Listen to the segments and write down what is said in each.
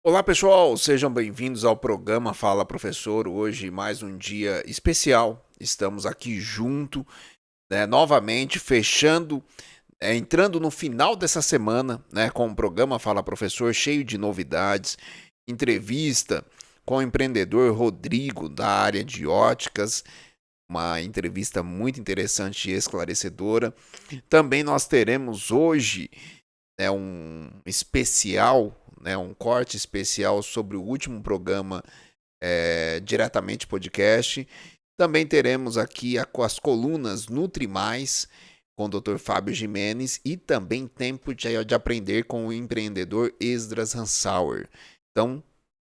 Olá pessoal, sejam bem-vindos ao programa Fala Professor. Hoje mais um dia especial. Estamos aqui junto, novamente fechando, entrando no final dessa semana, com o programa Fala Professor cheio de novidades, entrevista com o empreendedor Rodrigo da área de óticas, uma entrevista muito interessante e esclarecedora. Também nós teremos hoje um especial, um corte especial sobre o último programa diretamente podcast. Também teremos aqui as colunas Nutri Mais com o Dr. Fábio Jimenez e também Tempo de Aprender com o empreendedor Esdras Hansauer. Então,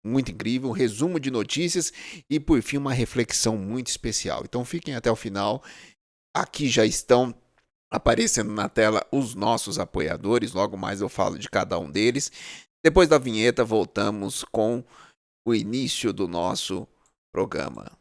muito incrível, um resumo de notícias e por fim uma reflexão muito especial. Então fiquem até o final. Aqui já estão aparecendo na tela os nossos apoiadores, logo mais eu falo de cada um deles. Depois da vinheta, voltamos com o início do nosso programa.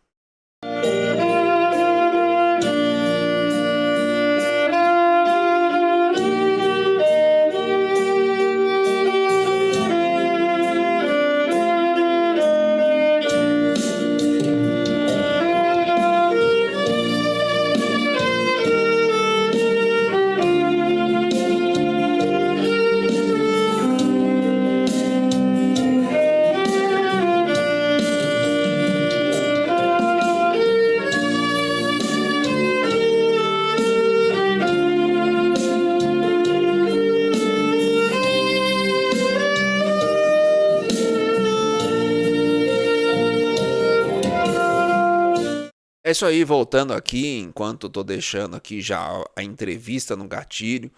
É isso aí, voltando aqui, enquanto eu tô deixando aqui já a entrevista no gatilho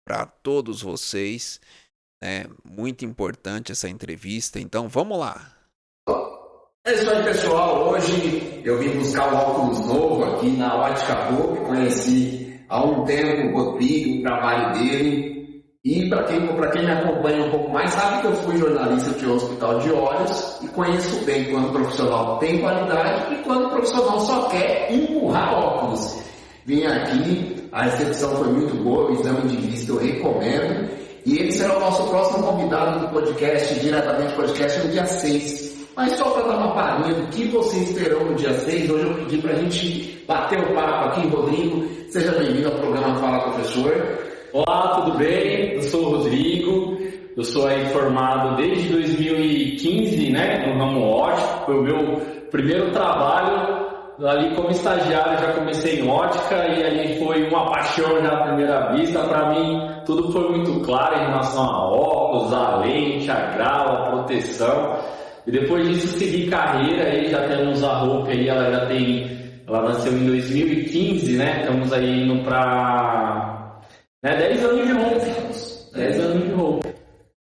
para todos vocês, muito importante essa entrevista, então vamos lá. É isso aí, pessoal, hoje eu vim buscar um óculos novo aqui na Ótica Book, conheci há um tempo o Rodrigo, o trabalho dele, e para quem me acompanha um pouco mais, sabe que eu fui jornalista de hospital de olhos e conheço bem quando o profissional tem qualidade e quando o profissional só quer empurrar óculos. Vim aqui, a recepção foi muito boa, o exame de vista eu recomendo, e ele será o nosso próximo convidado do podcast, diretamente podcast, no dia 6. Mas só para dar uma palhinha do que você esperou no dia 6, hoje eu pedi para a gente bater o papo aqui, Rodrigo. Seja bem-vindo ao programa Fala Professor. Olá, tudo bem? Eu sou o Rodrigo, eu sou aí formado desde 2015, no ramo ótico. Foi o meu primeiro trabalho, ali como estagiário já comecei em ótica e ali foi uma paixão já à primeira vista. Para mim tudo foi muito claro em relação a óculos, a lente, a grau, a proteção. E depois disso segui carreira, aí já temos a Hope aí, ela nasceu em 2015, Estamos aí indo para 10 anos de Hope. 10 anos de Hope.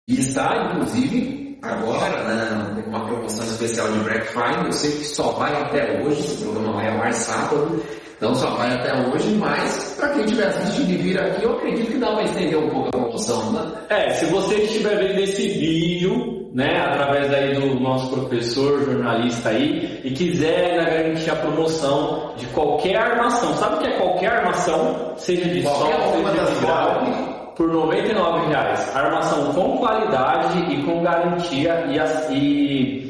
E está, inclusive, agora, com uma promoção especial de Black Friday. Eu sei que só vai até hoje, esse programa vai ao ar sábado, então só vai até hoje, mas para quem estiver assistindo e vir aqui, eu acredito que dá para estender um pouco a promoção, se você estiver vendo esse vídeo, através aí do nosso professor, jornalista aí, e quiser garantir a promoção de qualquer armação, sabe o que é qualquer armação? Seja de sol, seja de grau, por R$ 99,00. Armação com qualidade e com garantia e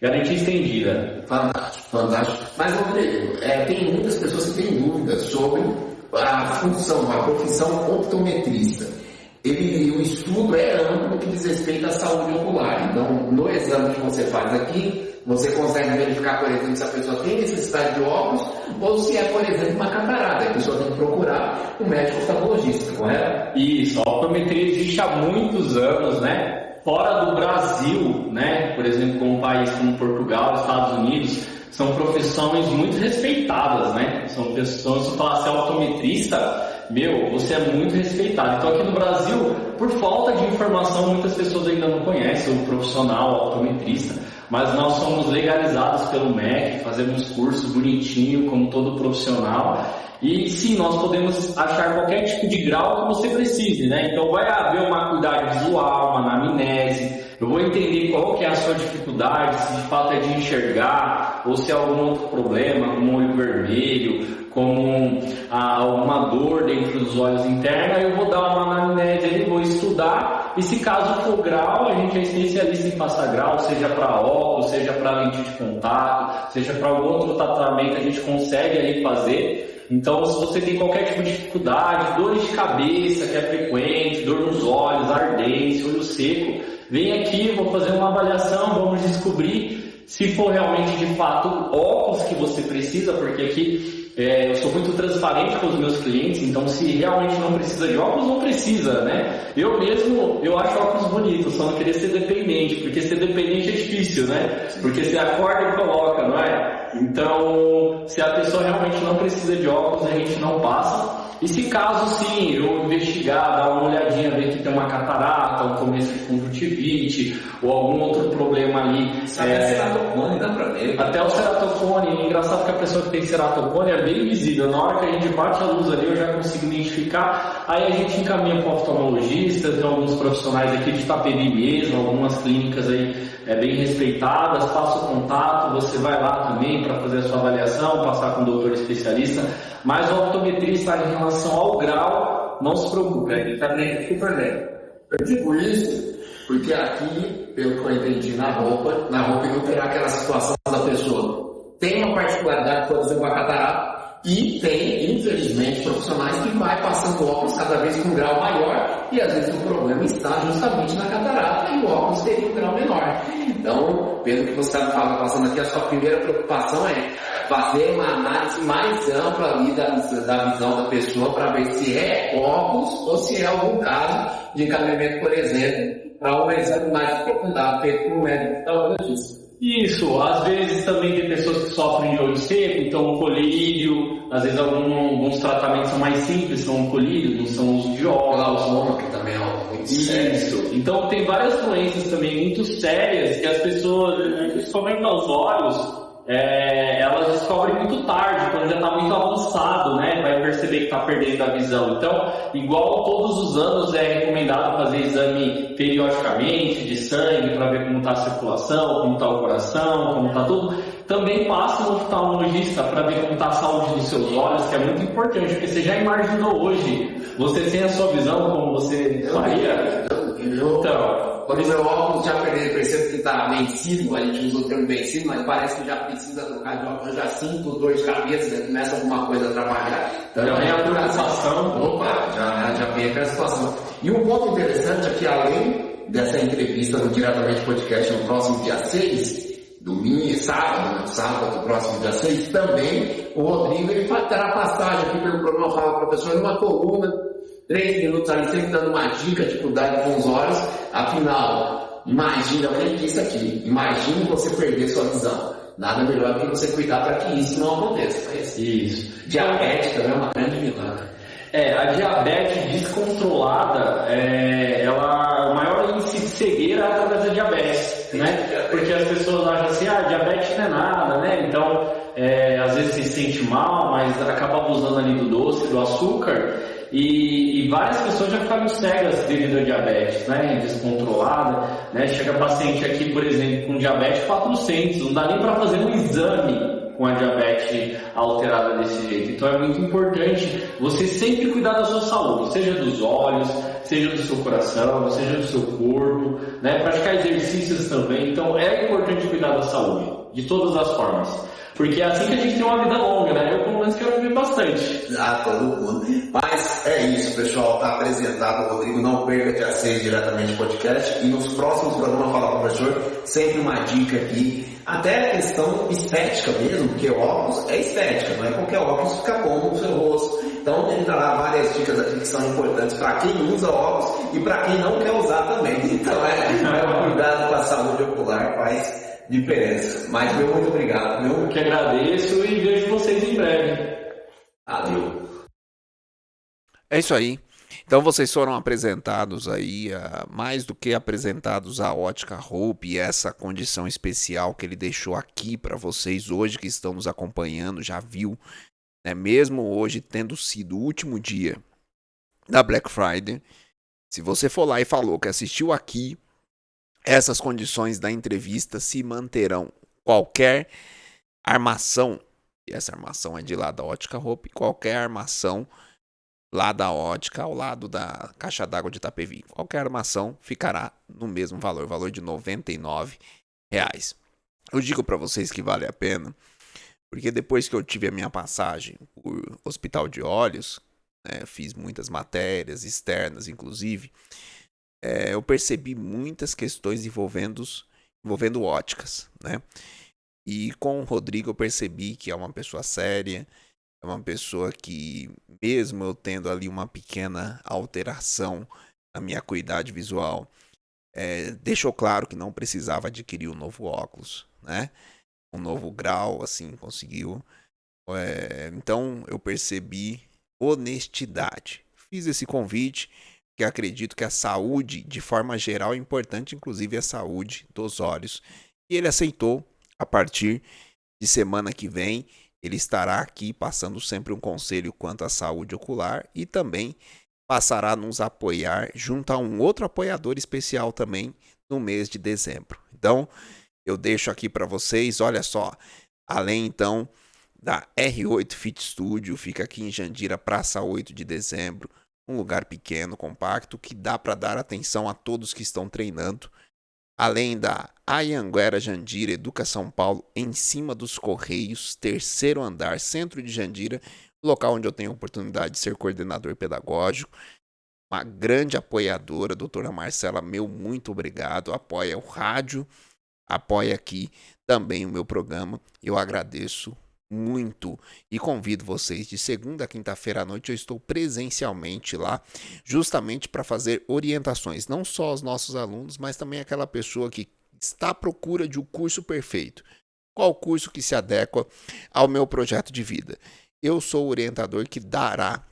garantia estendida. Fantástico, fantástico. Mas, Rodrigo, tem muitas pessoas que têm dúvidas sobre a função, a profissão optometrista. O estudo é amplo no que diz respeito à saúde ocular. Então, no exame que você faz aqui, você consegue verificar, por exemplo, se a pessoa tem necessidade de óculos ou se é, por exemplo, uma catarata. A pessoa tem que procurar um médico oftalmologista, correto? Isso, a optometria existe há muitos anos, Fora do Brasil, por exemplo, como um país como Portugal, Estados Unidos, são profissões muito respeitadas, São pessoas, se falar ser optometrista, você é muito respeitado. Então aqui no Brasil, por falta de informação, muitas pessoas ainda não conhecem o profissional optometrista, mas nós somos legalizados pelo MEC, fazemos cursos bonitinho, como todo profissional, e sim, nós podemos achar qualquer tipo de grau que você precise, Então vai haver uma acuidade visual, uma anamnese, eu vou entender qual que é a sua dificuldade, se de fato é de enxergar, ou se é algum outro problema, como olho vermelho, como alguma dor dentro dos olhos internos, eu vou dar uma anamnese, vou estudar E se caso for grau, a gente é especialista em passar grau, seja para óculos, seja para lente de contato, seja para algum outro tratamento, a gente consegue ali fazer. Então, se você tem qualquer tipo de dificuldade, dores de cabeça que é frequente, dor nos olhos, ardência, olho seco, vem aqui, vou fazer uma avaliação, vamos descobrir se for realmente de fato óculos que você precisa, porque aqui eu sou muito transparente com os meus clientes, então se realmente não precisa de óculos, não precisa, né? Eu mesmo, eu acho óculos bonitos, só não queria ser dependente, porque ser dependente é difícil, né? Porque você acorda e coloca, não é? Então, se a pessoa realmente não precisa de óculos, a gente não passa. E se caso sim, eu investigar, dar uma olhadinha, ver que tem uma catarata, um começo de conjuntivite, ou algum outro problema ali. Até ceratocone dá pra ver. Até o ceratocone, engraçado que a pessoa que tem ceratocone é bem visível. Na hora que a gente bate a luz ali, eu já consigo identificar. Aí a gente encaminha para oftalmologistas, tem alguns profissionais aqui de Itapevi mesmo, algumas clínicas aí bem respeitadas, passa o contato, você vai lá também para fazer a sua avaliação, passar com o doutor especialista. Mas o optometrista em relação ao grau, não se preocupe, ele está bem super bem. Eu digo isso porque aqui, pelo que eu entendi na roupa não terá aquela situação da pessoa. Tem uma particularidade, por exemplo, a catarata, e tem, infelizmente, profissionais que vai passando óculos cada vez com um grau maior e às vezes o problema está justamente na catarata e o óculos teria um grau menor. Então, pelo que você está passando aqui, a sua primeira preocupação é fazer uma análise mais ampla ali da visão da pessoa para ver se é óculos ou se é algum caso de encaminhamento, por exemplo, para um exame mais aprofundado feito por um médico oftalmologista. Isso, às vezes também tem pessoas que sofrem de olho seco, então colírio, às vezes alguns tratamentos são mais simples, são colírio, não são uso de óculos. Glaucoma, que também é algo muito sério. Isso, então tem várias doenças também muito sérias que as pessoas, principalmente aos olhos, elas descobrem muito tarde, quando já está muito avançado, né? Vai perceber que está perdendo a visão. Então, igual todos os anos é recomendado fazer exame periodicamente de sangue para ver como está a circulação, como está o coração, como está tudo. Também passa no oftalmologista para ver como está a saúde dos seus olhos, que é muito importante, porque você já imaginou hoje, você sem a sua visão como você faria? Então, quando o meu óculos já percebo que está vencido, a gente usa o termo vencido, mas parece que já precisa trocar de óculos, eu já sinto dor de cabeça, né? Começa alguma coisa a trabalhar. Então, já vem a preocupação. Opa, já vem aquela situação. E um ponto interessante é que além dessa entrevista no Diretamente Podcast no próximo dia 6, domingo, sábado do próximo dia 6, também o Rodrigo ele terá passagem aqui pelo programa Fala Professor, numa coluna, 3 minutos ali, sempre dando uma dica de cuidado com os olhos. Afinal, imagina, o que ele disse aqui, imagine você perder sua visão. Nada melhor do que você cuidar para que isso não aconteça. Isso. Diabetes também é uma grande vilã. A diabetes descontrolada, o maior índice de cegueira é através da diabetes, né? Porque as pessoas acham assim, diabetes não é nada, né? Então, às vezes se sente mal, mas acaba abusando ali do doce, do açúcar, e várias pessoas já ficaram cegas devido à diabetes, né? Descontrolada, né? Chega paciente aqui, por exemplo, com diabetes 400, não dá nem para fazer um exame com a diabetes alterada desse jeito. Então é muito importante você sempre cuidar da sua saúde, seja dos olhos, seja do seu coração, seja do seu corpo, né? Praticar exercícios também. Então é importante cuidar da saúde, de todas as formas. Porque é assim que a gente tem uma vida longa, né? Eu, pelo menos, quero viver bastante. Todo mundo. Mas é isso, pessoal. Está apresentado o Rodrigo. Não perca dia 6 diretamente podcast. E nos próximos programas Fala Professor, sempre uma dica aqui. Até a questão estética mesmo, porque óculos é estética, não é qualquer óculos fica bom no seu rosto. Então ele trará várias dicas aqui que são importantes para quem usa óculos e para quem não quer usar também. Então cuidado com a saúde ocular faz diferença. Mas muito obrigado. Eu que agradeço e vejo vocês em breve. Valeu. É isso aí. Então vocês foram apresentados aí, mais do que apresentados a Ótica Hope e essa condição especial que ele deixou aqui para vocês hoje que estão nos acompanhando, já viu, né? Mesmo hoje tendo sido o último dia da Black Friday, se você for lá e falou que assistiu aqui, essas condições da entrevista se manterão. Qualquer armação, e essa armação é de lá da Ótica Hope, qualquer armação lá da ótica, ao lado da caixa d'água de Itapevi. Qualquer armação ficará no mesmo valor de R$ 99. Eu digo para vocês que vale a pena, porque depois que eu tive a minha passagem por Hospital de Olhos, né, fiz muitas matérias externas, inclusive, eu percebi muitas questões envolvendo óticas, né? E com o Rodrigo eu percebi que é uma pessoa séria, é uma pessoa que, mesmo eu tendo ali uma pequena alteração na minha acuidade visual, deixou claro que não precisava adquirir um novo óculos, né? Um novo grau, assim, conseguiu. Então eu percebi honestidade. Fiz esse convite, que acredito que a saúde, de forma geral, é importante, inclusive a saúde dos olhos. E ele aceitou. A partir de semana que vem, ele estará aqui passando sempre um conselho quanto à saúde ocular e também passará a nos apoiar junto a um outro apoiador especial também no mês de dezembro. Então, eu deixo aqui para vocês, olha só, além então da R8 Fit Studio, fica aqui em Jandira, Praça 8 de Dezembro, um lugar pequeno, compacto, que dá para dar atenção a todos que estão treinando. Além da Anhanguera Jandira, Educa São Paulo, em cima dos Correios, terceiro andar, centro de Jandira, local onde eu tenho a oportunidade de ser coordenador pedagógico. Uma grande apoiadora, doutora Marcela, meu muito obrigado. Apoia o rádio, apoia aqui também o meu programa. Eu agradeço muito e convido vocês de segunda a quinta-feira à noite. Eu estou presencialmente lá, justamente para fazer orientações, não só aos nossos alunos, mas também aquela pessoa que está à procura de um curso perfeito. Qual curso que se adequa ao meu projeto de vida? Eu sou o orientador que dará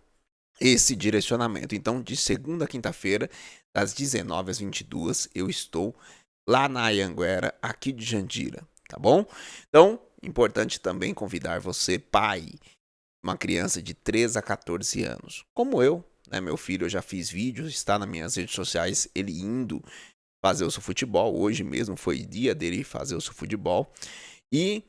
esse direcionamento. Então, de segunda a quinta-feira, das 19 às 22, eu estou lá na Anhanguera, aqui de Jandira, tá bom? Então, importante também convidar você, pai, uma criança de 3 a 14 anos, como eu, né? Meu filho, eu já fiz vídeos, está nas minhas redes sociais, ele indo fazer o seu futebol. Hoje mesmo foi dia dele fazer o seu futebol. E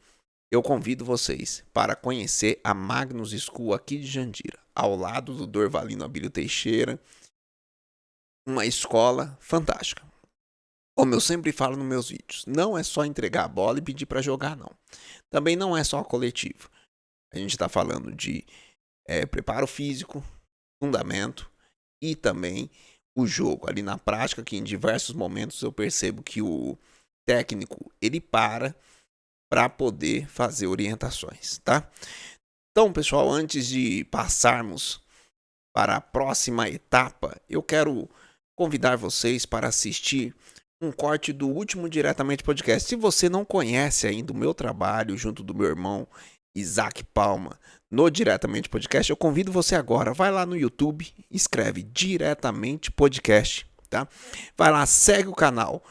eu convido vocês para conhecer a Magnus School aqui de Jandira, ao lado do Dorvalino Abílio Teixeira, uma escola fantástica. Como eu sempre falo nos meus vídeos, não é só entregar a bola e pedir para jogar, não. Também não é só coletivo. A gente está falando de preparo físico, fundamento e também o jogo. Ali na prática, que em diversos momentos eu percebo que o técnico, ele para poder fazer orientações, tá? Então, pessoal, antes de passarmos para a próxima etapa, eu quero convidar vocês para assistir um corte do último Diretamente Podcast. Se você não conhece ainda o meu trabalho junto do meu irmão Isaac Palma no Diretamente Podcast, eu convido você agora, vai lá no YouTube, escreve Diretamente Podcast, tá? Vai lá, segue o canal.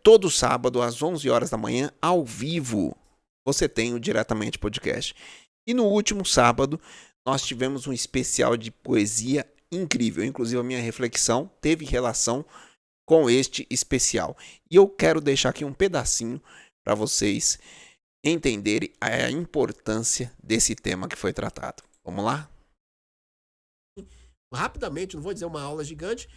Todo sábado às 11 horas da manhã, ao vivo, você tem o Diretamente Podcast. E no último sábado, nós tivemos um especial de poesia incrível. Inclusive, a minha reflexão teve relação com este especial. E eu quero deixar aqui um pedacinho para vocês entenderem a importância desse tema que foi tratado. Vamos lá? Rapidamente, não vou dizer uma aula gigante,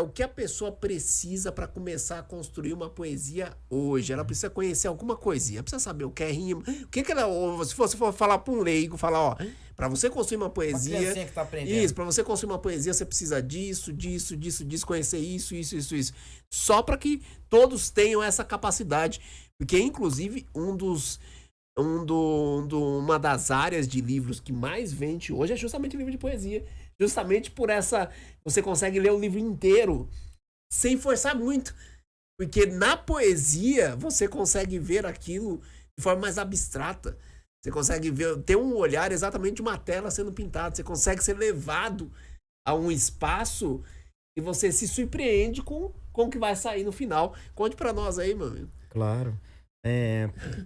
o que a pessoa precisa para começar a construir uma poesia hoje. Ela precisa conhecer alguma coisinha, precisa saber o que é rima, o que ela, se você for falar para um leigo, falar, ó, para você construir uma poesia, que tá aprendendo. isso, para você construir uma poesia, você precisa disso, conhecer isso. Só para que todos tenham essa capacidade, porque inclusive uma das áreas de livros que mais vende hoje é justamente o livro de poesia. Justamente por essa... Você consegue ler o livro inteiro sem forçar muito. Porque na poesia você consegue ver aquilo de forma mais abstrata. Você consegue ter um olhar exatamente de uma tela sendo pintada. Você consegue ser levado a um espaço e você se surpreende com o que vai sair no final. Conte pra nós aí, meu amigo. Claro.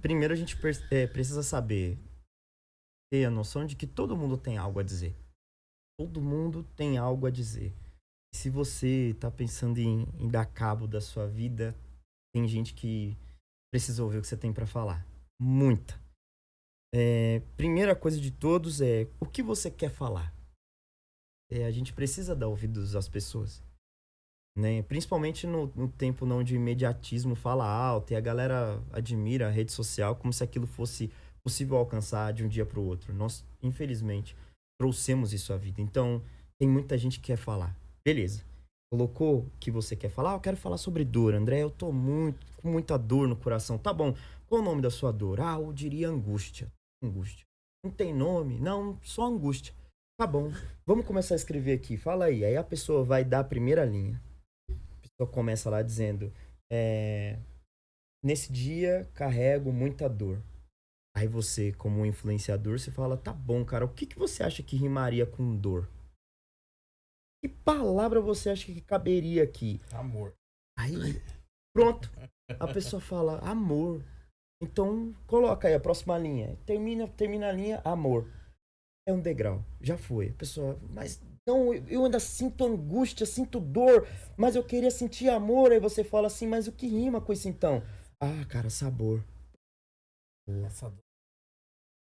Primeiro a gente precisa saber, ter a noção de que todo mundo tem algo a dizer. Todo mundo tem algo a dizer. Se você está pensando em dar cabo da sua vida, tem gente que precisa ouvir o que você tem para falar. Muita. Primeira coisa de todos é o que você quer falar. a gente precisa dar ouvidos às pessoas, né? Principalmente no tempo não de imediatismo, fala alto, e a galera admira a rede social como se aquilo fosse possível alcançar de um dia para o outro. Nós, infelizmente, trouxemos isso à vida. Então, tem muita gente que quer falar. Beleza. Colocou o que você quer falar? Eu quero falar sobre dor, André. Eu tô com muita dor no coração. Tá bom. Qual o nome da sua dor? Ah, eu diria angústia. Angústia. Não tem nome? Não, só angústia. Tá bom. Vamos começar a escrever aqui. Fala aí. Aí a pessoa vai dar a primeira linha. A pessoa começa lá dizendo: nesse dia carrego muita dor. Aí você, como um influenciador, você fala: tá bom, cara, o que você acha que rimaria com dor? Que palavra você acha que caberia aqui? Amor. Aí, pronto. A pessoa fala: amor. Então, coloca aí a próxima linha. Termina a linha, amor. É um degrau. Já foi. A pessoa: mas não, eu ainda sinto angústia, sinto dor, mas eu queria sentir amor. Aí você fala assim: mas o que rima com isso então? Ah, cara, sabor. Essa dor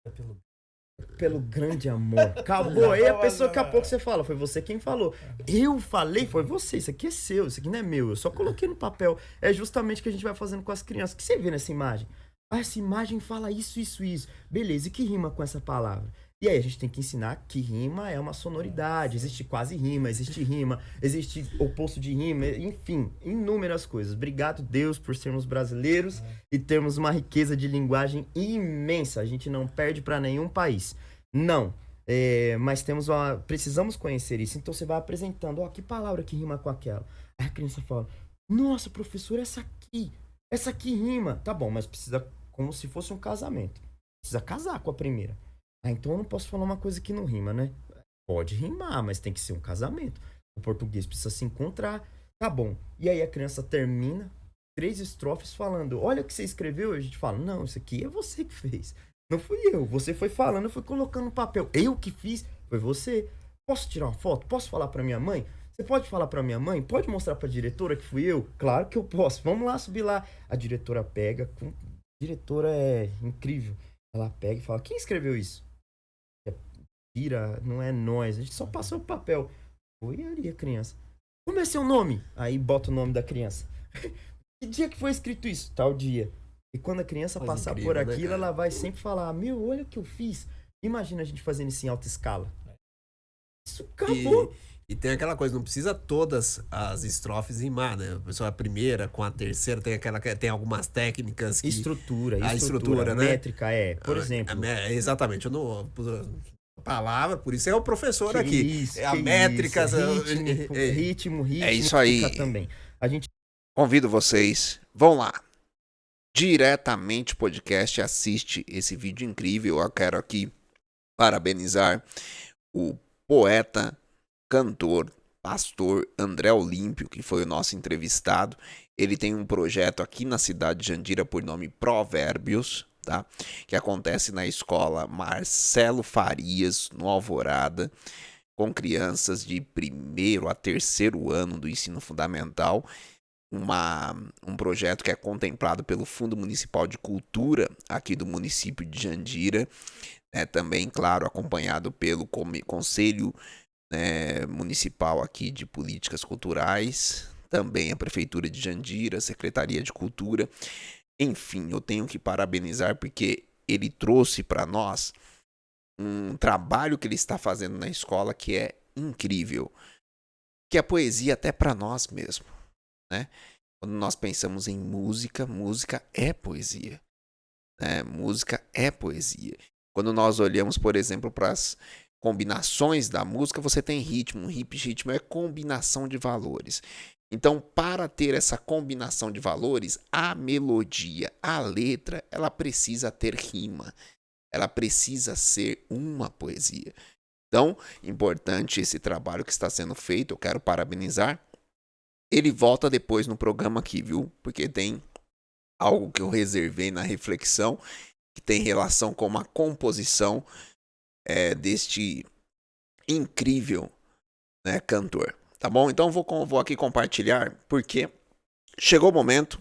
é Pelo grande amor. Acabou. Aí a pessoa, daqui a pouco você fala: foi você quem falou. Eu falei, foi você. Isso aqui é seu, isso aqui não é meu. Eu só coloquei no papel. É justamente o que a gente vai fazendo com as crianças. O que você vê nessa imagem? Ah, essa imagem fala isso, isso, isso. Beleza, e que rima com essa palavra? E aí a gente tem que ensinar que rima é uma sonoridade. Existe quase rima, existe oposto de rima, enfim, inúmeras coisas. Obrigado, Deus, por sermos brasileiros e termos uma riqueza de linguagem imensa. A gente não perde para nenhum país. Não. Mas precisamos conhecer isso. Então você vai apresentando: ó, que palavra que rima com aquela. Aí a criança fala: nossa, professor, essa aqui rima. Tá bom, mas precisa, como se fosse um casamento. Precisa casar com a primeira. Ah, então eu não posso falar uma coisa que não rima, né? Pode rimar, mas tem que ser um casamento. O português precisa se encontrar. Tá bom. E aí a criança termina 3 estrofes falando: olha o que você escreveu. E a gente fala: não, isso aqui é você que fez. Não fui eu. Você foi falando, eu fui colocando no papel. Eu que fiz, foi você. Posso tirar uma foto? Posso falar pra minha mãe? Você pode falar pra minha mãe? Pode mostrar pra diretora que fui eu? Claro que eu posso. Vamos lá, subir lá. A diretora pega. A diretora é incrível. Ela pega e fala: quem escreveu isso? Não é nós, a gente só passou o papel. Foi ali a criança. Como é seu nome? Aí bota o nome da criança. Que dia que foi escrito isso? Tal dia. E quando a criança passar incrível, por né, aquilo, cara? ela vai sempre falar: meu, olha o que eu fiz. Imagina a gente fazendo isso em alta escala. Isso acabou. E tem aquela coisa, não precisa todas as estrofes rimar, né? A pessoa, a primeira com a terceira tem algumas técnicas que... Estrutura, a estrutura, né? métrica, por exemplo. Exatamente, eu não... Palavra, por isso é o professor Que aqui. isso, A que métrica... isso. Ritmo, É isso aí. também. A gente Convido vocês, vão lá. Diretamente podcast, assiste esse vídeo incrível. Eu quero aqui parabenizar o poeta, cantor, pastor André Olímpio, que foi o nosso entrevistado. Ele tem um projeto aqui na cidade de Jandira por nome Provérbios, tá? Que acontece na escola Marcelo Farias, no Alvorada, com crianças de 1º a 3º ano do ensino fundamental. Um projeto que é contemplado pelo Fundo Municipal de Cultura aqui do município de Jandira, também, claro, acompanhado pelo Conselho Municipal aqui de Políticas Culturais, também a Prefeitura de Jandira, Secretaria de Cultura. Enfim, eu tenho que parabenizar porque ele trouxe para nós um trabalho que ele está fazendo na escola que é incrível, que é poesia até para nós mesmo, né? Quando nós pensamos em música, música é poesia, né? Música é poesia. Quando nós olhamos, por exemplo, para as combinações da música, você tem ritmo. Ritmo é combinação de valores. Então, para ter essa combinação de valores, a melodia, a letra, ela precisa ter rima. Ela precisa ser uma poesia. Então, importante esse trabalho que está sendo feito. Eu quero parabenizar. Ele volta depois no programa aqui, viu? Porque tem algo que eu reservei na reflexão que tem relação com uma composição deste incrível, né, cantor. Tá bom? Então vou aqui compartilhar porque chegou o momento.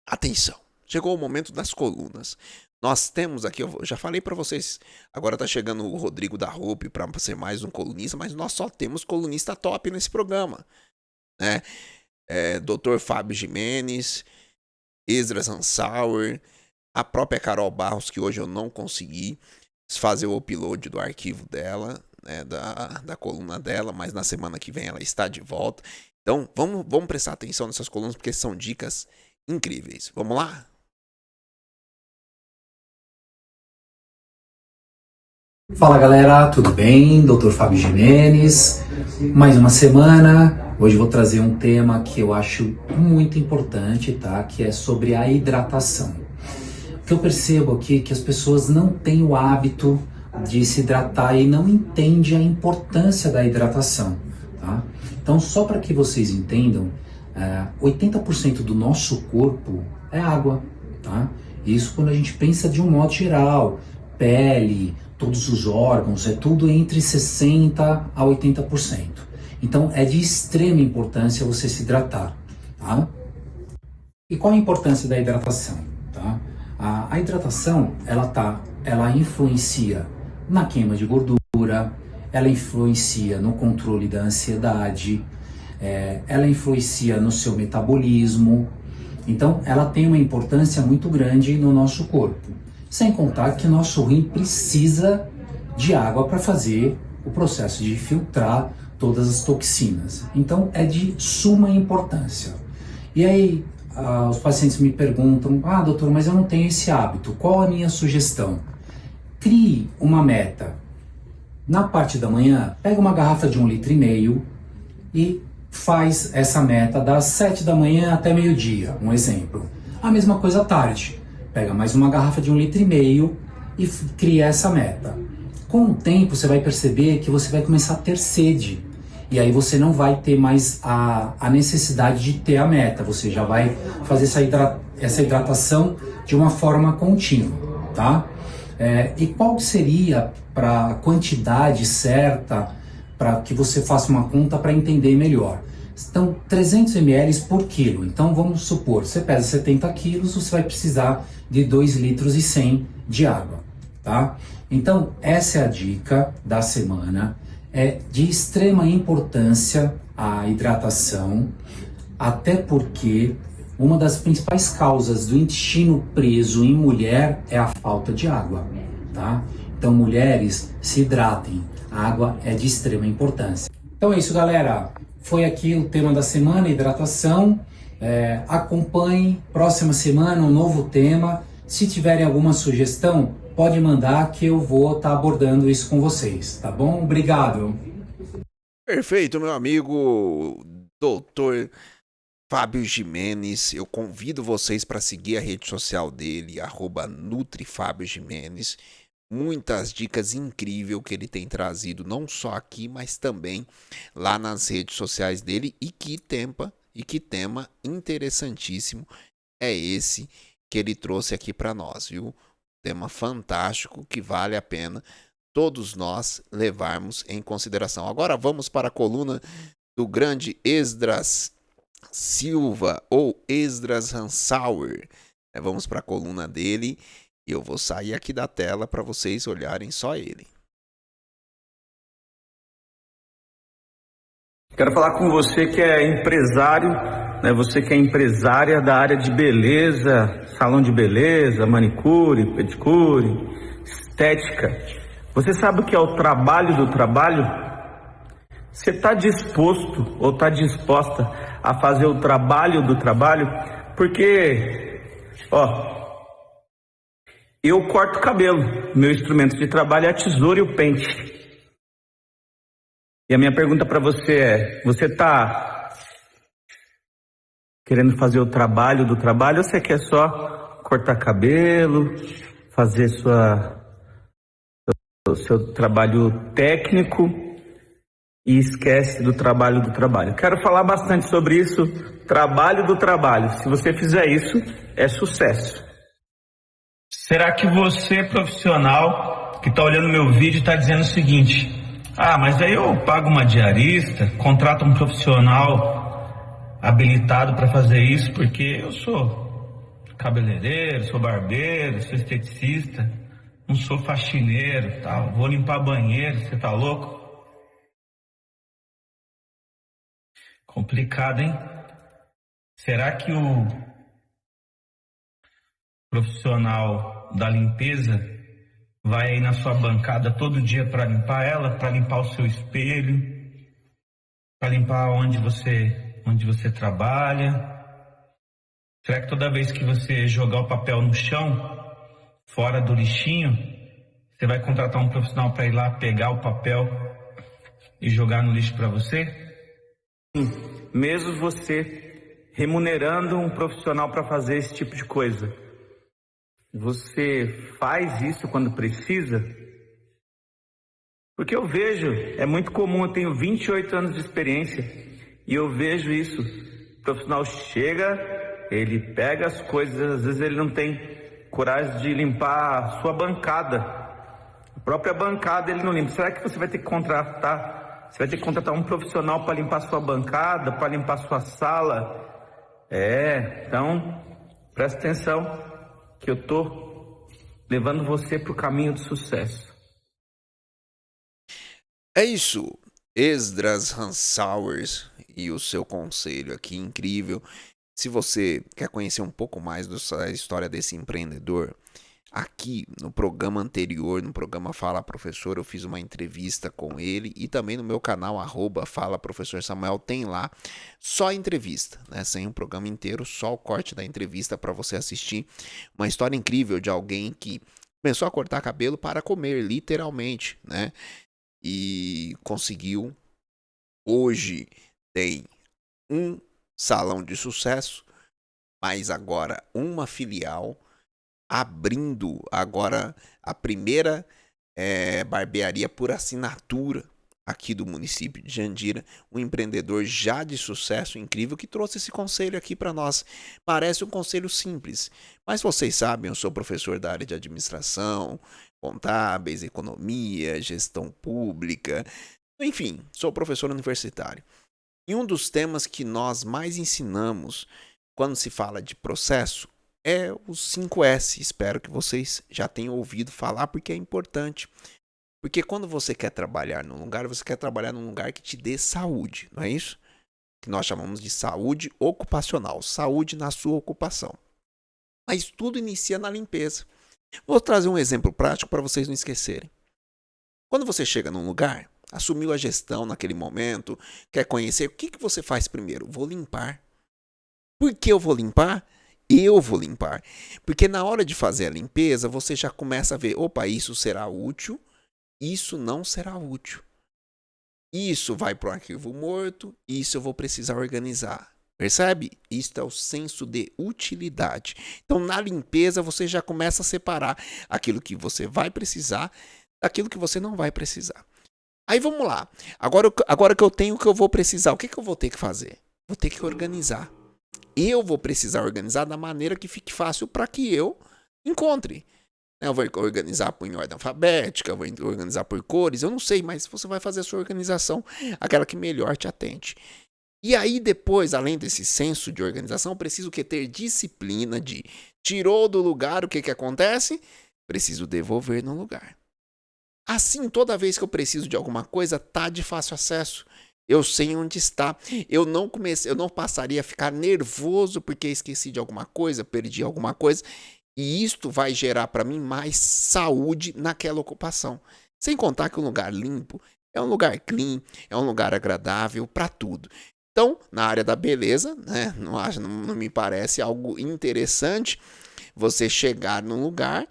Atenção! Chegou o momento das colunas. Nós temos aqui, eu já falei para vocês, agora tá chegando o Rodrigo da Hope para ser mais um colunista, mas nós só temos colunista top nesse programa, né? Dr. Fábio Jimenez, Esdras Hansauer, a própria Carol Barros, que hoje eu não consegui fazer o upload do arquivo dela, né, da coluna dela, mas na semana que vem ela está de volta. Então vamos prestar atenção nessas colunas, porque são dicas incríveis. Vamos lá? Fala galera, tudo bem? Dr. Fábio Jimenez, mais uma semana. Hoje vou trazer um tema que eu acho muito importante, tá? Que é sobre a hidratação. O que eu percebo aqui é que as pessoas não têm o hábito de se hidratar e não entendem a importância da hidratação, tá? Então, só para que vocês entendam, 80% do nosso corpo é água, tá? Isso quando a gente pensa de um modo geral, pele, todos os órgãos, é tudo entre 60% a 80%. Então é de extrema importância você se hidratar, tá? E qual a importância da hidratação, tá? A hidratação, ela influencia na queima de gordura, ela influencia no controle da ansiedade, ela influencia no seu metabolismo. Então ela tem uma importância muito grande no nosso corpo. Sem contar que nosso rim precisa de água para fazer o processo de filtrar todas as toxinas. Então é de suma importância. E aí os pacientes me perguntam, doutor, mas eu não tenho esse hábito, qual a minha sugestão? Crie uma meta. Na parte da manhã, pega uma garrafa de 1,5 litro e faz essa meta das 7 da manhã até meio-dia, um exemplo. A mesma coisa à tarde. Pega mais uma garrafa de 1,5 litro e cria essa meta. Com o tempo você vai perceber que você vai começar a ter sede. E aí você não vai ter mais a necessidade de ter a meta. Você já vai fazer essa hidratação de uma forma contínua, tá? E qual seria a quantidade certa para que você faça uma conta para entender melhor? Então, 300 ml por quilo. Então, vamos supor, você pesa 70 quilos, você vai precisar de 2,1 litros de água, tá? Então, essa é a dica da semana. É de extrema importância a hidratação, até porque uma das principais causas do intestino preso em mulher é a falta de água, tá? Então, mulheres, se hidratem. A água é de extrema importância. Então é isso, galera. Foi aqui o tema da semana, hidratação. Acompanhe, próxima semana um novo tema. Se tiverem alguma sugestão, pode mandar que eu vou estar abordando isso com vocês, tá bom? Obrigado. Perfeito, meu amigo Dr. Fábio Jimenez. Eu convido vocês para seguir a rede social dele, @NutriFábioJimenez. Muitas dicas incríveis que ele tem trazido, não só aqui, mas também lá nas redes sociais dele. E que tema interessantíssimo é esse que ele trouxe aqui para nós, viu? Tema fantástico que vale a pena todos nós levarmos em consideração. Agora vamos para a coluna do grande Esdras Silva, ou Esdras Hansauer. Vamos para a coluna dele. E eu vou sair aqui da tela para vocês olharem só ele. Quero falar com você que é empresário, né? Você que é empresária da área de beleza, salão de beleza, manicure, pedicure, estética. Você sabe o que é o trabalho do trabalho? Você está disposto ou está disposta a fazer o trabalho do trabalho? Porque, eu corto cabelo, meu instrumento de trabalho é a tesoura e o pente. E a minha pergunta para você é, você está querendo fazer o trabalho do trabalho ou você quer só cortar cabelo, fazer o seu trabalho técnico e esquece do trabalho do trabalho? Quero falar bastante sobre isso, trabalho do trabalho. Se você fizer isso, é sucesso. Será que você, profissional, que está olhando meu vídeo, está dizendo o seguinte: mas aí eu pago uma diarista, contrato um profissional habilitado para fazer isso, porque eu sou cabeleireiro, sou barbeiro, sou esteticista, não sou faxineiro, tal. Vou limpar banheiro, você tá louco? Complicado, hein? Será que o profissional da limpeza vai aí na sua bancada todo dia para limpar ela, para limpar o seu espelho, para limpar onde você trabalha? Será que toda vez que você jogar o papel no chão, fora do lixinho, você vai contratar um profissional para ir lá pegar o papel e jogar no lixo para você? Mesmo você remunerando um profissional para fazer esse tipo de coisa, você faz isso quando precisa? Porque eu vejo, é muito comum, eu tenho 28 anos de experiência e eu vejo isso. O profissional chega, ele pega as coisas, às vezes ele não tem coragem de limpar a sua bancada. A própria bancada ele não limpa. Será que você vai ter que contratar? Você vai ter que contratar um profissional para limpar a sua bancada, para limpar a sua sala? Então, presta atenção que eu tô levando você para o caminho do sucesso. É isso, Esdras Hansauer e o seu conselho aqui incrível. Se você quer conhecer um pouco mais da história desse empreendedor, aqui no programa anterior, no programa Fala Professor, eu fiz uma entrevista com ele e também no meu canal @Fala Professor Samuel tem lá só entrevista, né? Sem o programa inteiro, só o corte da entrevista para você assistir. Uma história incrível de alguém que começou a cortar cabelo para comer, literalmente, né? E conseguiu. Hoje tem um salão de sucesso, mas agora uma filial, abrindo agora a primeira barbearia por assinatura aqui do município de Jandira. Um empreendedor já de sucesso incrível que trouxe esse conselho aqui para nós. Parece um conselho simples, mas vocês sabem, eu sou professor da área de administração, contábeis, economia, gestão pública, enfim, sou professor universitário. E um dos temas que nós mais ensinamos quando se fala de processo é os 5S. Espero que vocês já tenham ouvido falar, porque é importante. Porque quando você quer trabalhar num lugar, você quer trabalhar num lugar que te dê saúde, não é isso? Que nós chamamos de saúde ocupacional, saúde na sua ocupação. Mas tudo inicia na limpeza. Vou trazer um exemplo prático para vocês não esquecerem. Quando você chega num lugar, assumiu a gestão naquele momento, quer conhecer, o que você faz primeiro? Vou limpar. Por que eu vou limpar? Eu vou limpar. Porque na hora de fazer a limpeza, você já começa a ver, opa, isso será útil, isso não será útil. Isso vai para o arquivo morto, isso eu vou precisar organizar. Percebe? Isso é o senso de utilidade. Então, na limpeza, você já começa a separar aquilo que você vai precisar daquilo que você não vai precisar. Aí vamos lá. Agora que eu tenho o que eu vou precisar, o que eu vou ter que fazer? Vou ter que organizar. Eu vou precisar organizar da maneira que fique fácil para que eu encontre. Eu vou organizar em ordem alfabética, vou organizar por cores, eu não sei, mas você vai fazer a sua organização, aquela que melhor te atende. E aí depois, além desse senso de organização, preciso ter disciplina de tirou do lugar, o que acontece? Preciso devolver no lugar. Assim, toda vez que eu preciso de alguma coisa, tá de fácil acesso. Eu sei onde está. Eu não passaria a ficar nervoso porque esqueci de alguma coisa, perdi alguma coisa. E isto vai gerar para mim mais saúde naquela ocupação. Sem contar que um lugar limpo é um lugar clean, é um lugar agradável para tudo. Então, na área da beleza, né, não me parece algo interessante você chegar num lugar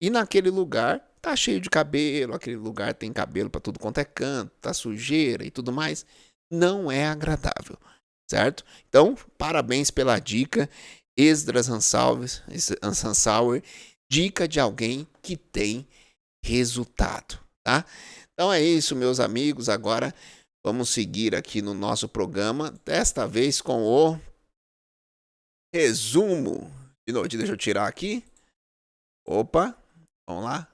e naquele lugar tá cheio de cabelo, aquele lugar tem cabelo para tudo quanto é canto, tá sujeira e tudo mais. Não é agradável, certo? Então, parabéns pela dica, Esdras Hansauer, dica de alguém que tem resultado, tá? Então é isso, meus amigos. Agora vamos seguir aqui no nosso programa, desta vez com o resumo. De novo, deixa eu tirar aqui. Opa, vamos lá.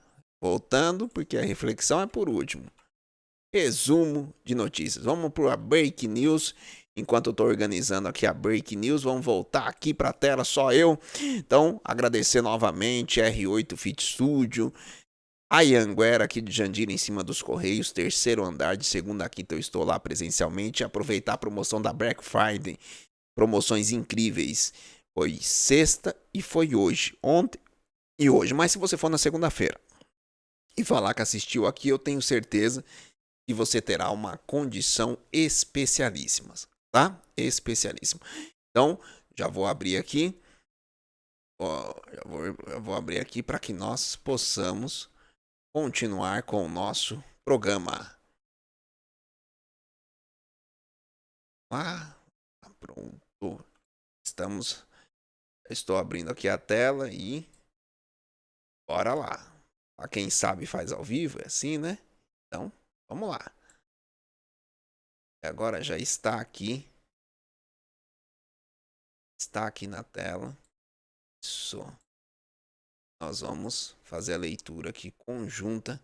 Voltando, porque a reflexão é por último. Resumo de notícias. Vamos para a Break News enquanto eu estou organizando aqui a Break News. Vamos voltar aqui para a tela, só eu. Então, agradecer novamente R8 Fit Studio, a Ianguera aqui de Jandira, em cima dos Correios, terceiro andar, de segunda a quinta eu estou lá presencialmente. Aproveitar a promoção da Black Friday, promoções incríveis. Foi sexta e foi hoje, ontem e hoje. Mas se você for na segunda-feira e falar que assistiu aqui, eu tenho certeza que você terá uma condição especialíssima, tá? Especialíssima. Então, já vou abrir aqui. Já vou abrir aqui para que nós possamos continuar com o nosso programa. Pronto. Estou abrindo aqui a tela e bora lá. A quem sabe faz ao vivo, é assim, né? Então, vamos lá. Agora já está aqui. Está aqui na tela. Isso. Nós vamos fazer a leitura aqui conjunta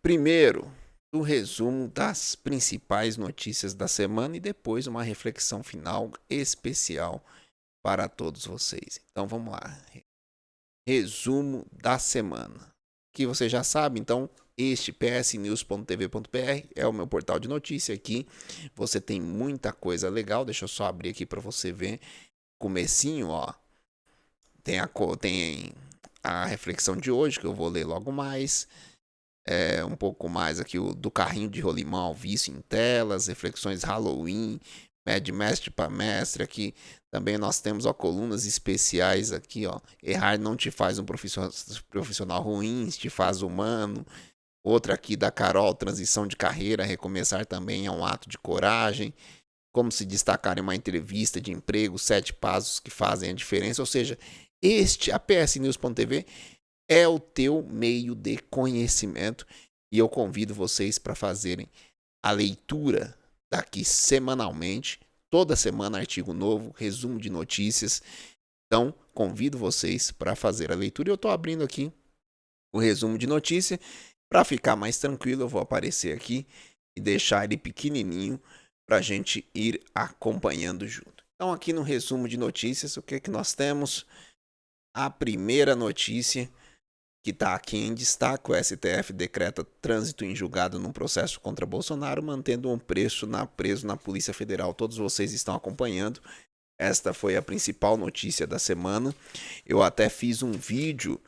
primeiro do resumo das principais notícias da semana e depois uma reflexão final especial para todos vocês. Então vamos lá. Resumo da semana. Que você já sabe, então este psnews.tv.br é o meu portal de notícia aqui. Você tem muita coisa legal. Deixa eu só abrir aqui para você ver. Comecinho, ó. Tem a reflexão de hoje, que eu vou ler logo mais. Um pouco mais aqui do carrinho de rolimão ao vício em telas, reflexões Halloween, Mestre para Mestre. Aqui também nós temos colunas especiais aqui, ó. Errar não te faz um profissional ruim, te faz humano. Outra aqui da Carol, transição de carreira, recomeçar também é um ato de coragem. Como se destacar em uma entrevista de emprego, 7 passos que fazem a diferença. Ou seja, a psnews.tv é o teu meio de conhecimento e eu convido vocês para fazerem a leitura daqui semanalmente, toda semana artigo novo, resumo de notícias. Então, convido vocês para fazer a leitura. Eu estou abrindo aqui o resumo de notícia. Para ficar mais tranquilo, eu vou aparecer aqui e deixar ele pequenininho para a gente ir acompanhando junto. Então, aqui no resumo de notícias, o que nós temos? A primeira notícia que está aqui em destaque: o STF decreta trânsito em julgado num processo contra Bolsonaro, mantendo um preso na Polícia Federal. Todos vocês estão acompanhando. Esta foi a principal notícia da semana. Eu até fiz um vídeo,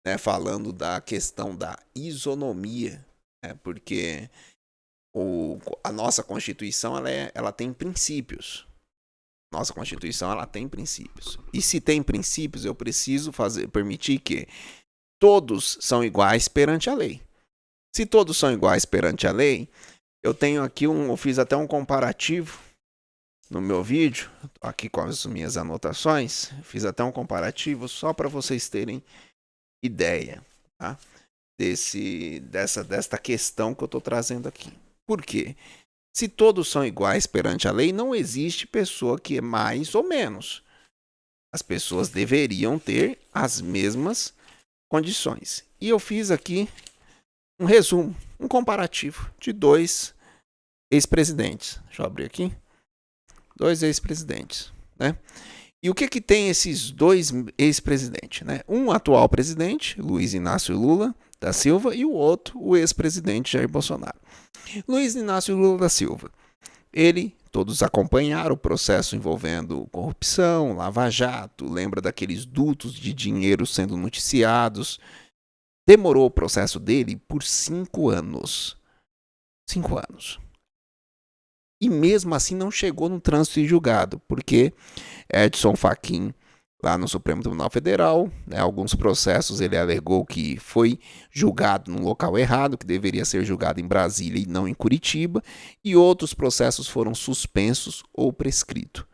né, falando da questão da isonomia, né, porque a nossa Constituição ela tem princípios. Nossa Constituição ela tem princípios. E se tem princípios, eu preciso permitir que todos são iguais perante a lei. Se todos são iguais perante a lei, eu tenho aqui eu fiz até um comparativo no meu vídeo, aqui com as minhas anotações, fiz até um comparativo só para vocês terem ideia, tá? Desta questão que eu estou trazendo aqui. Por quê? Se todos são iguais perante a lei, não existe pessoa que é mais ou menos. As pessoas deveriam ter as mesmas condições. E eu fiz aqui um resumo, um comparativo de 2 ex-presidentes. Deixa eu abrir aqui. 2 ex-presidentes, né? E o que tem esses 2 ex-presidentes, né? Um atual presidente, Luiz Inácio Lula da Silva, e o outro, o ex-presidente Jair Bolsonaro. Luiz Inácio Lula da Silva. Todos acompanharam o processo envolvendo corrupção, lava-jato, lembra daqueles dutos de dinheiro sendo noticiados. Demorou o processo dele por 5 anos. 5 anos. E mesmo assim não chegou no trânsito em julgado, porque Edson Fachin, lá no Supremo Tribunal Federal, né, alguns processos ele alegou que foi julgado no local errado, que deveria ser julgado em Brasília e não em Curitiba, e outros processos foram suspensos ou prescritos,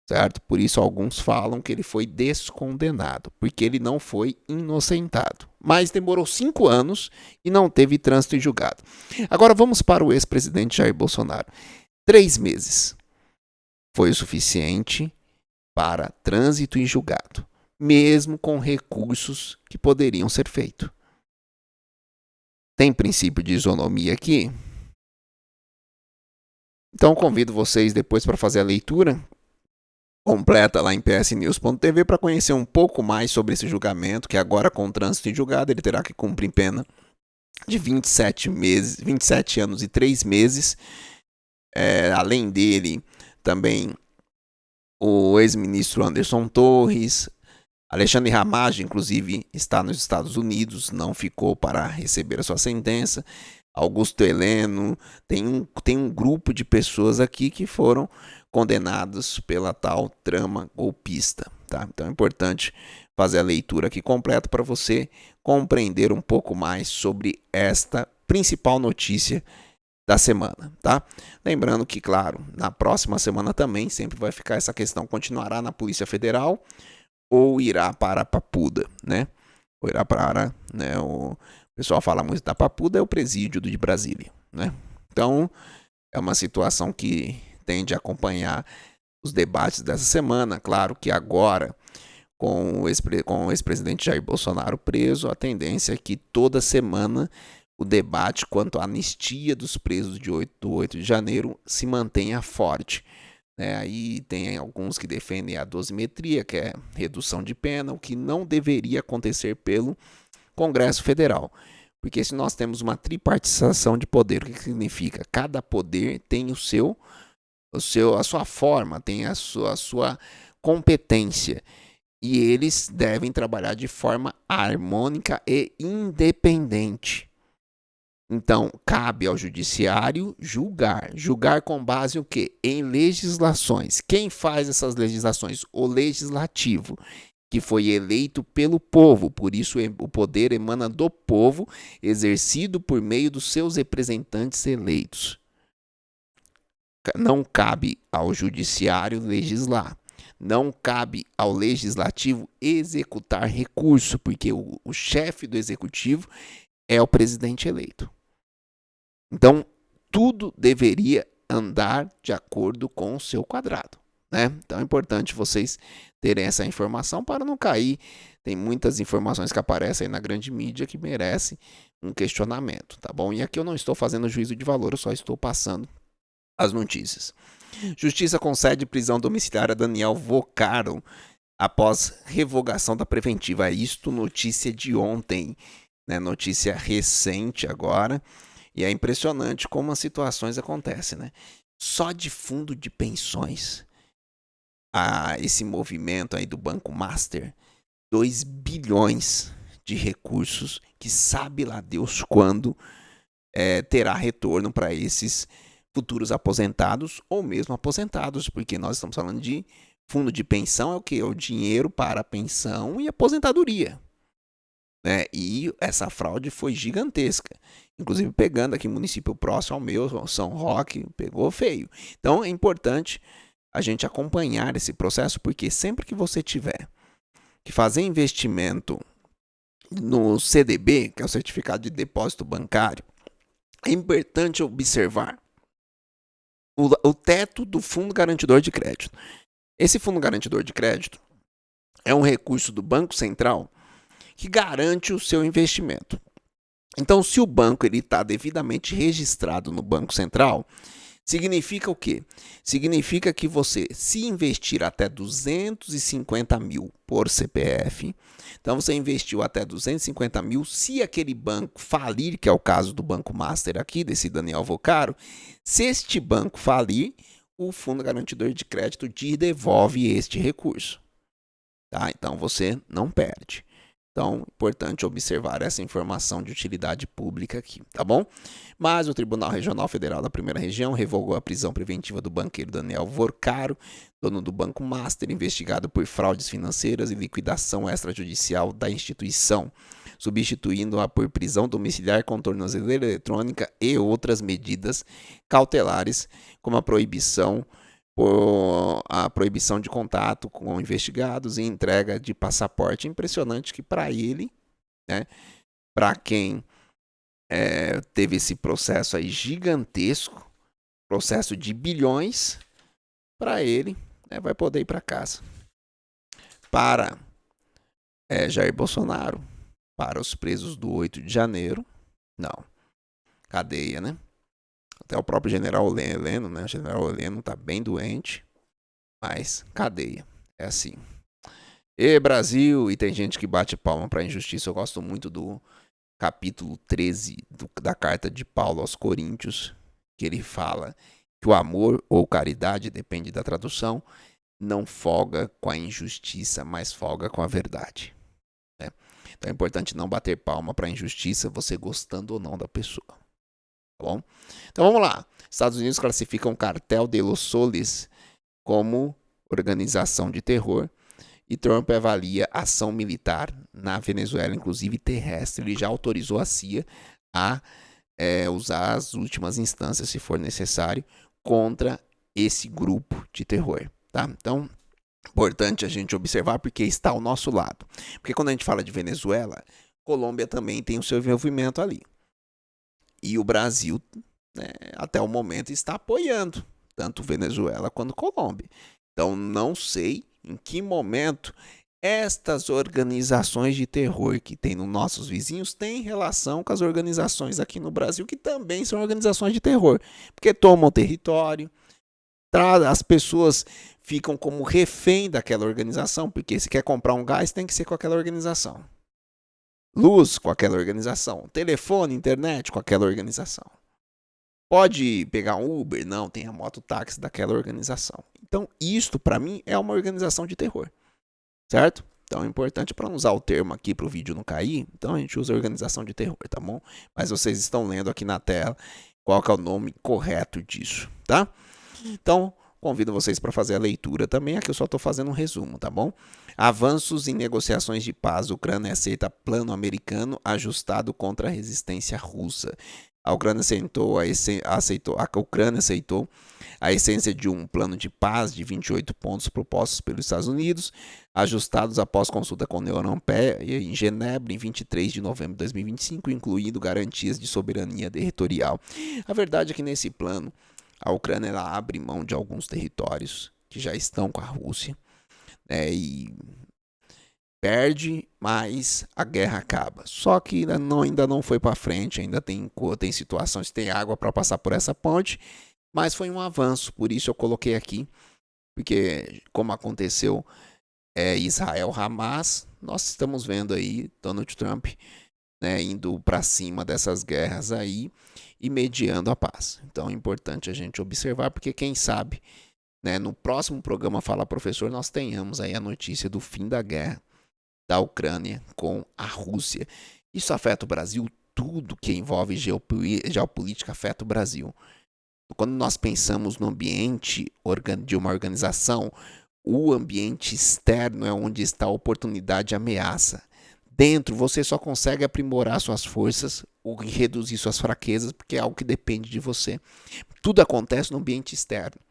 certo? Por isso alguns falam que ele foi descondenado, porque ele não foi inocentado. Mas demorou 5 anos e não teve trânsito em julgado. Agora vamos para o ex-presidente Jair Bolsonaro. 3 meses foi o suficiente para trânsito em julgado, mesmo com recursos que poderiam ser feitos. Tem princípio de isonomia aqui? Então convido vocês depois para fazer a leitura completa lá em psnews.tv para conhecer um pouco mais sobre esse julgamento, que agora com o trânsito em julgado ele terá que cumprir pena de 27 anos e 3 meses. Além dele, também o ex-ministro Anderson Torres, Alexandre Ramagem, inclusive, está nos Estados Unidos, não ficou para receber a sua sentença. Augusto Heleno, tem um grupo de pessoas aqui que foram condenados pela tal trama golpista, tá? Então é importante fazer a leitura aqui completa para você compreender um pouco mais sobre esta principal notícia da semana, tá? Lembrando que, claro, na próxima semana também sempre vai ficar essa questão, continuará na Polícia Federal ou irá para a Papuda, né? Ou irá para, né, o pessoal fala muito da Papuda, é o presídio de Brasília, né? Então, é uma situação que tende a acompanhar os debates dessa semana. Claro que agora, com o ex-presidente Jair Bolsonaro preso, a tendência é que toda semana o debate quanto à anistia dos presos do 8 de janeiro se mantenha forte. Aí tem alguns que defendem a dosimetria, que é redução de pena, o que não deveria acontecer pelo Congresso Federal. Porque se nós temos uma tripartização de poder, o que significa? Cada poder tem a sua forma, tem a sua competência. E eles devem trabalhar de forma harmônica e independente. Então, cabe ao judiciário julgar. Julgar com base em o quê? Em legislações. Quem faz essas legislações? O legislativo, que foi eleito pelo povo. Por isso, o poder emana do povo, exercido por meio dos seus representantes eleitos. Não cabe ao judiciário legislar. Não cabe ao legislativo executar recurso, porque o chefe do executivo é o presidente eleito. Então, tudo deveria andar de acordo com o seu quadrado, né? Então é importante vocês terem essa informação para não cair. Tem muitas informações que aparecem aí na grande mídia que merecem um questionamento, tá bom? E aqui eu não estou fazendo juízo de valor, eu só estou passando as notícias. Justiça concede prisão domiciliar a Daniel Vocaro após revogação da preventiva. Isto notícia de ontem, né? Notícia recente agora. E é impressionante como as situações acontecem, né? Só de fundo de pensões, esse movimento aí do Banco Master, 2 bilhões de recursos que sabe lá Deus quando terá retorno para esses futuros aposentados ou mesmo aposentados, porque nós estamos falando de fundo de pensão, é o quê? É o dinheiro para a pensão e aposentadoria. E essa fraude foi gigantesca, inclusive pegando aqui município próximo ao meu, São Roque, pegou feio. Então é importante a gente acompanhar esse processo, porque sempre que você tiver que fazer investimento no CDB, que é o Certificado de Depósito Bancário, é importante observar o teto do Fundo Garantidor de Crédito. Esse Fundo Garantidor de Crédito é um recurso do Banco Central que garante o seu investimento. Então, se o banco está devidamente registrado no Banco Central, significa o quê? Significa que você, se investir até 250 mil por CPF, então você investiu até 250 mil, se aquele banco falir, que é o caso do Banco Master aqui, desse Daniel Vocaro, se este banco falir, o Fundo Garantidor de Crédito te devolve este recurso. Tá? Então, você não perde. Então, importante observar essa informação de utilidade pública aqui, tá bom? Mas o Tribunal Regional Federal da Primeira Região revogou a prisão preventiva do banqueiro Daniel Vocaro, dono do Banco Master, investigado por fraudes financeiras e liquidação extrajudicial da instituição, substituindo-a por prisão domiciliar com tornozeleira eletrônica e outras medidas cautelares, como a proibição de contato com investigados e entrega de passaporte. Impressionante que para ele, né, para quem teve esse processo aí gigantesco, processo de bilhões, para ele vai poder ir para casa. Para Jair Bolsonaro, para os presos do 8 de janeiro, não. Cadeia, né? até o próprio general Heleno, né? O general Heleno tá bem doente, mas cadeia. É assim. E Brasil, e tem gente que bate palma pra injustiça. Eu gosto muito do capítulo 13 da carta de Paulo aos Coríntios, que ele fala que o amor ou caridade, depende da tradução, não folga com a injustiça, mas folga com a verdade. Né? Então é importante não bater palma para a injustiça, você gostando ou não da pessoa. Tá bom? Então vamos lá. Estados Unidos classificam o Cartel de Los Soles como organização de terror e Trump avalia ação militar na Venezuela, inclusive terrestre. Ele já autorizou a CIA a usar as últimas instâncias, se for necessário, contra esse grupo de terror. Tá? Então, importante a gente observar porque está ao nosso lado. Porque quando a gente fala de Venezuela, Colômbia também tem o seu envolvimento ali. E o Brasil, né, até o momento, está apoiando tanto Venezuela quanto Colômbia. Então, não sei em que momento estas organizações de terror que tem nos nossos vizinhos têm relação com as organizações aqui no Brasil, que também são organizações de terror. Porque tomam território, as pessoas ficam como refém daquela organização, porque se quer comprar um gás, tem que ser com aquela organização. Luz com aquela organização. Telefone, internet com aquela organização. Pode pegar um Uber? Não, tem a mototáxi daquela organização. Então, isto para mim é uma organização de terror. Certo? Então é importante para não usar o termo aqui para o vídeo não cair. Então a gente usa organização de terror, tá bom? Mas vocês estão lendo aqui na tela qual que é o nome correto disso, tá? Então, convido vocês para fazer a leitura também. Aqui eu só estou fazendo um resumo, tá bom? Avanços em negociações de paz. Ucrânia aceita plano americano ajustado contra a resistência russa. A Ucrânia aceitou a essência de um plano de paz de 28 pontos propostos pelos Estados Unidos, ajustados após consulta com a União Europeia em Genebra em 23 de novembro de 2025, incluindo garantias de soberania territorial. A verdade é que nesse plano, a Ucrânia ela abre mão de alguns territórios que já estão com a Rússia, né, e perde, mas a guerra acaba. Só que ainda não foi para frente, ainda tem situações, tem água para passar por essa ponte, mas foi um avanço, por isso eu coloquei aqui, porque como aconteceu Israel-Hamas, nós estamos vendo aí Donald Trump, né, indo para cima dessas guerras aí e mediando a paz. Então é importante a gente observar, porque quem sabe, né, no próximo programa Fala Professor, nós tenhamos aí a notícia do fim da guerra da Ucrânia com a Rússia. Isso afeta o Brasil, tudo que envolve geopolítica afeta o Brasil. Quando nós pensamos no ambiente de uma organização, o ambiente externo é onde está a oportunidade e ameaça. Dentro, você só consegue aprimorar suas forças ou reduzir suas fraquezas, porque é algo que depende de você. Tudo acontece no ambiente externo.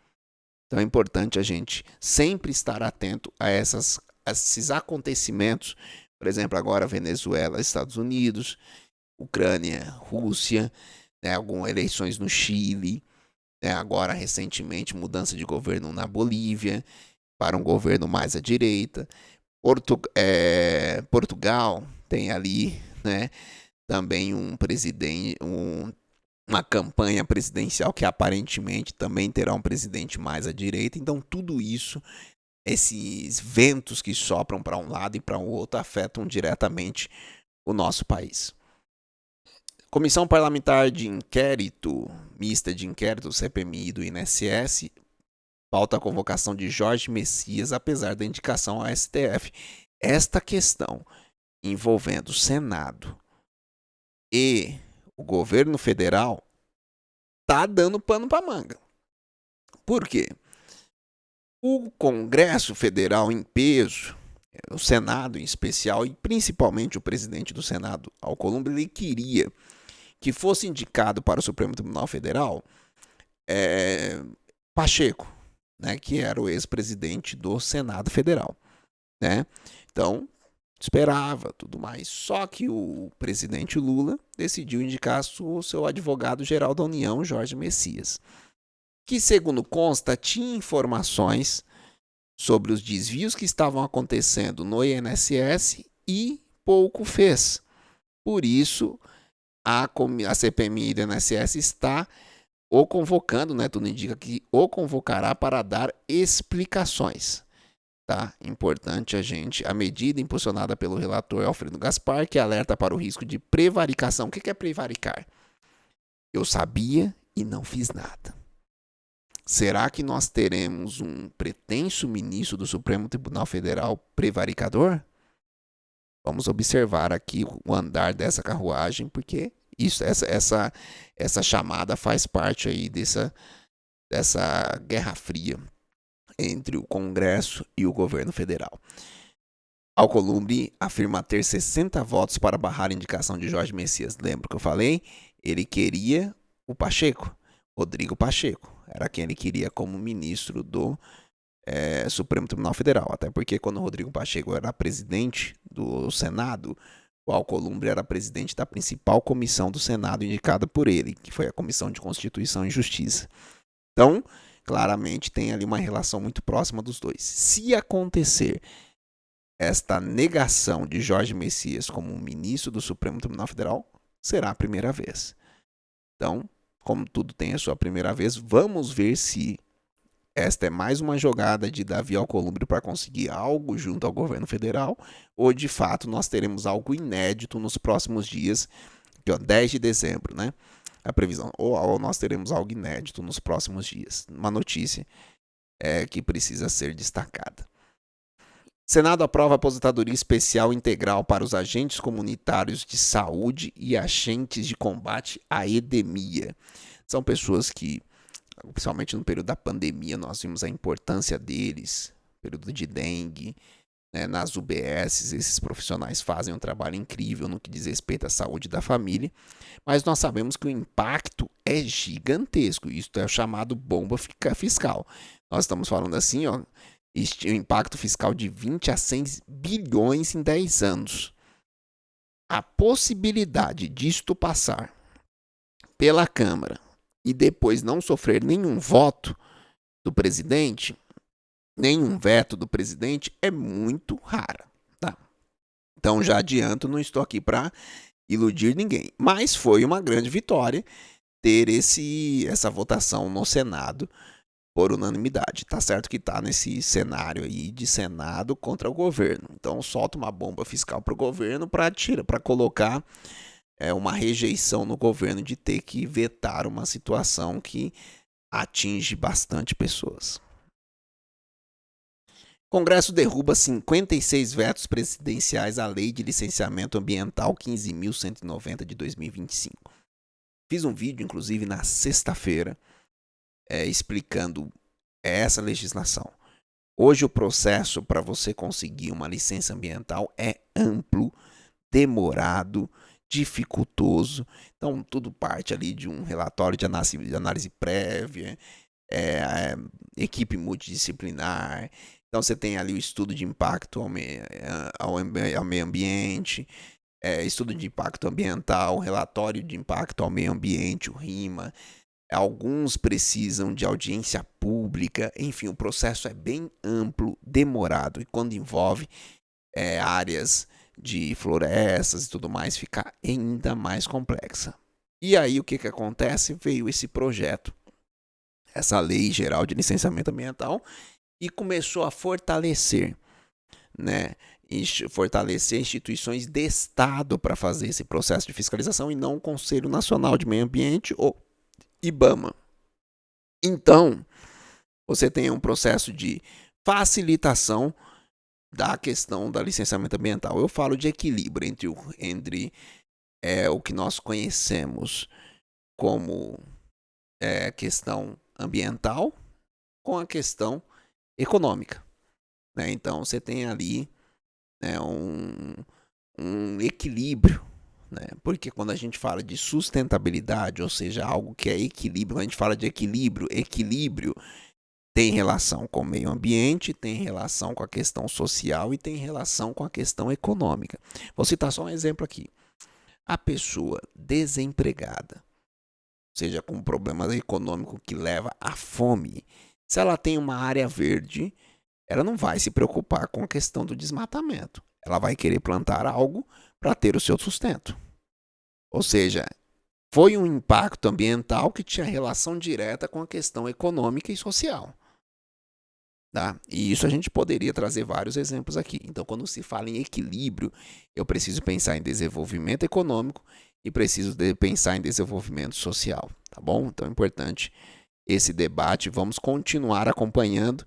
Então é importante a gente sempre estar atento a esses acontecimentos. Por exemplo, agora Venezuela, Estados Unidos, Ucrânia, Rússia, né, algumas eleições no Chile, né, agora recentemente mudança de governo na Bolívia para um governo mais à direita. Portugal tem ali, né, também um presidente, uma campanha presidencial que aparentemente também terá um presidente mais à direita. Então tudo isso, esses ventos que sopram para um lado e para o outro afetam diretamente o nosso país. Comissão Parlamentar de Inquérito, Mista de Inquérito, CPMI do INSS, pauta a convocação de Jorge Messias, apesar da indicação ao STF. Esta questão envolvendo o Senado e o governo federal está dando pano para manga. Por quê? O Congresso Federal em peso, o Senado em especial, e principalmente o presidente do Senado, Alcolumbre, ele queria que fosse indicado para o Supremo Tribunal Federal Pacheco, né, que era o ex-presidente do Senado Federal, né? Então, esperava tudo mais. Só que o presidente Lula decidiu indicar o seu advogado-geral da União, Jorge Messias, que, segundo consta, tinha informações sobre os desvios que estavam acontecendo no INSS e pouco fez. Por isso, a CPMI do INSS está o convocando, né? Tudo indica que o convocará para dar explicações. Tá? Importante a medida impulsionada pelo relator Alfredo Gaspar, que alerta para o risco de prevaricação. O que é prevaricar? Eu sabia e não fiz nada. Será que nós teremos um pretenso ministro do Supremo Tribunal Federal prevaricador? Vamos observar aqui o andar dessa carruagem, porque essa chamada faz parte aí dessa guerra fria entre o Congresso e o governo federal. Alcolumbre afirma ter 60 votos para barrar a indicação de Jorge Messias. Lembra que eu falei? Ele queria o Pacheco, Rodrigo Pacheco. Era quem ele queria como ministro do Supremo Tribunal Federal. Até porque quando o Rodrigo Pacheco era presidente do Senado, o Alcolumbre era presidente da principal comissão do Senado indicada por ele, que foi a Comissão de Constituição e Justiça. Então, claramente tem ali uma relação muito próxima dos dois. Se acontecer esta negação de Jorge Messias como ministro do Supremo Tribunal Federal, será a primeira vez. Então, como tudo tem a sua primeira vez, vamos ver se esta é mais uma jogada de Davi Alcolumbre para conseguir algo junto ao governo federal, ou de fato nós teremos algo inédito nos próximos dias, que é 10 de dezembro, né? A previsão, ou nós teremos algo inédito nos próximos dias. Uma notícia que precisa ser destacada. Senado aprova aposentadoria especial integral para os agentes comunitários de saúde e agentes de combate à edemia. São pessoas que, principalmente no período da pandemia, nós vimos a importância deles, período de dengue, né, nas UBSs, esses profissionais fazem um trabalho incrível no que diz respeito à saúde da família, mas nós sabemos que o impacto é gigantesco, isso é o chamado bomba fiscal. Nós estamos falando assim, ó, o impacto fiscal de 20 a 100 bilhões em 10 anos. A possibilidade disto passar pela Câmara e depois não sofrer nenhum voto do presidente, nenhum veto do presidente, é muito rara. Tá? Então já adianto, não estou aqui para iludir ninguém. Mas foi uma grande vitória ter essa votação no Senado por unanimidade. Tá certo que tá nesse cenário aí de Senado contra o governo. Então solta uma bomba fiscal para o governo para colocar uma rejeição no governo de ter que vetar uma situação que atinge bastante pessoas. Congresso derruba 56 vetos presidenciais à Lei de Licenciamento Ambiental 15.190 de 2025. Fiz um vídeo, inclusive, na sexta-feira, explicando essa legislação. Hoje o processo para você conseguir uma licença ambiental é amplo, demorado, dificultoso. Então tudo parte ali de um relatório de análise prévia, equipe multidisciplinar. Então você tem ali o estudo de impacto ao meio ambiente, estudo de impacto ambiental, relatório de impacto ao meio ambiente, o RIMA. Alguns precisam de audiência pública, enfim, o processo é bem amplo, demorado, e quando envolve áreas de florestas e tudo mais, fica ainda mais complexa. E aí o que acontece? Veio esse projeto, essa Lei Geral de Licenciamento Ambiental, e começou a fortalecer, né? Fortalecer instituições de Estado para fazer esse processo de fiscalização e não o Conselho Nacional de Meio Ambiente ou IBAMA. Então, você tem um processo de facilitação da questão da licenciamento ambiental. Eu falo de equilíbrio entre o que nós conhecemos como questão ambiental com a questão econômica. Né? Então, você tem ali um equilíbrio. Né? Porque quando a gente fala de sustentabilidade, ou seja, algo que é equilíbrio, quando a gente fala de equilíbrio tem relação com o meio ambiente, tem relação com a questão social e tem relação com a questão econômica. Vou citar só um exemplo aqui. A pessoa desempregada, ou seja, com um problema econômico que leva à fome, se ela tem uma área verde, ela não vai se preocupar com a questão do desmatamento. Ela vai querer plantar algo para ter o seu sustento. Ou seja, foi um impacto ambiental que tinha relação direta com a questão econômica e social. Tá? E isso a gente poderia trazer vários exemplos aqui. Então, quando se fala em equilíbrio, eu preciso pensar em desenvolvimento econômico e preciso pensar em desenvolvimento social, tá bom? Então é importante esse debate. Vamos continuar acompanhando,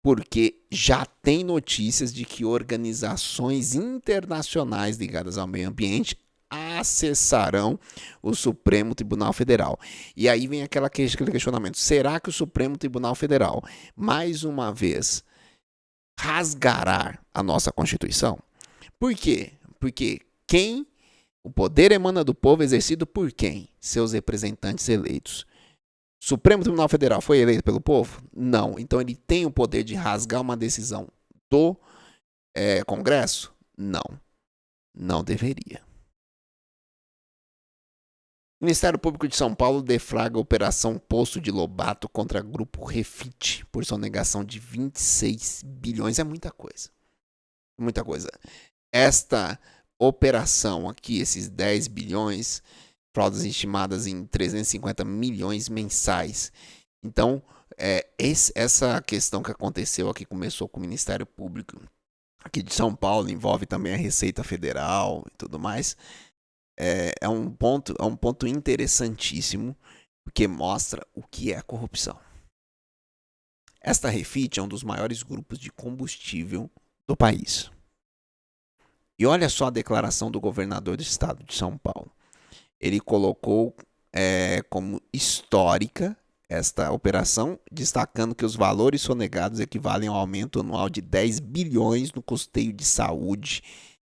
porque já tem notícias de que organizações internacionais ligadas ao meio ambiente acessarão o Supremo Tribunal Federal. E aí vem aquele questionamento: será que o Supremo Tribunal Federal, mais uma vez, rasgará a nossa Constituição? Por quê? Porque o poder emana do povo, exercido por quem? Seus representantes eleitos. Supremo Tribunal Federal foi eleito pelo povo? Não. Então ele tem o poder de rasgar uma decisão do Congresso? Não. Não deveria. O Ministério Público de São Paulo deflagra a Operação Poço de Lobato contra Grupo Refit por sonegação de 26 bilhões. É muita coisa. Muita coisa. Esta operação aqui, esses 10 bilhões, fraudes estimadas em 350 milhões mensais. Então, essa questão que aconteceu aqui, começou com o Ministério Público aqui de São Paulo, envolve também a Receita Federal e tudo mais. É um ponto interessantíssimo, porque mostra o que é corrupção. Esta Refit é um dos maiores grupos de combustível do país. E olha só a declaração do governador do estado de São Paulo. Ele colocou como histórica esta operação, destacando que os valores sonegados equivalem ao aumento anual de 10 bilhões no custeio de saúde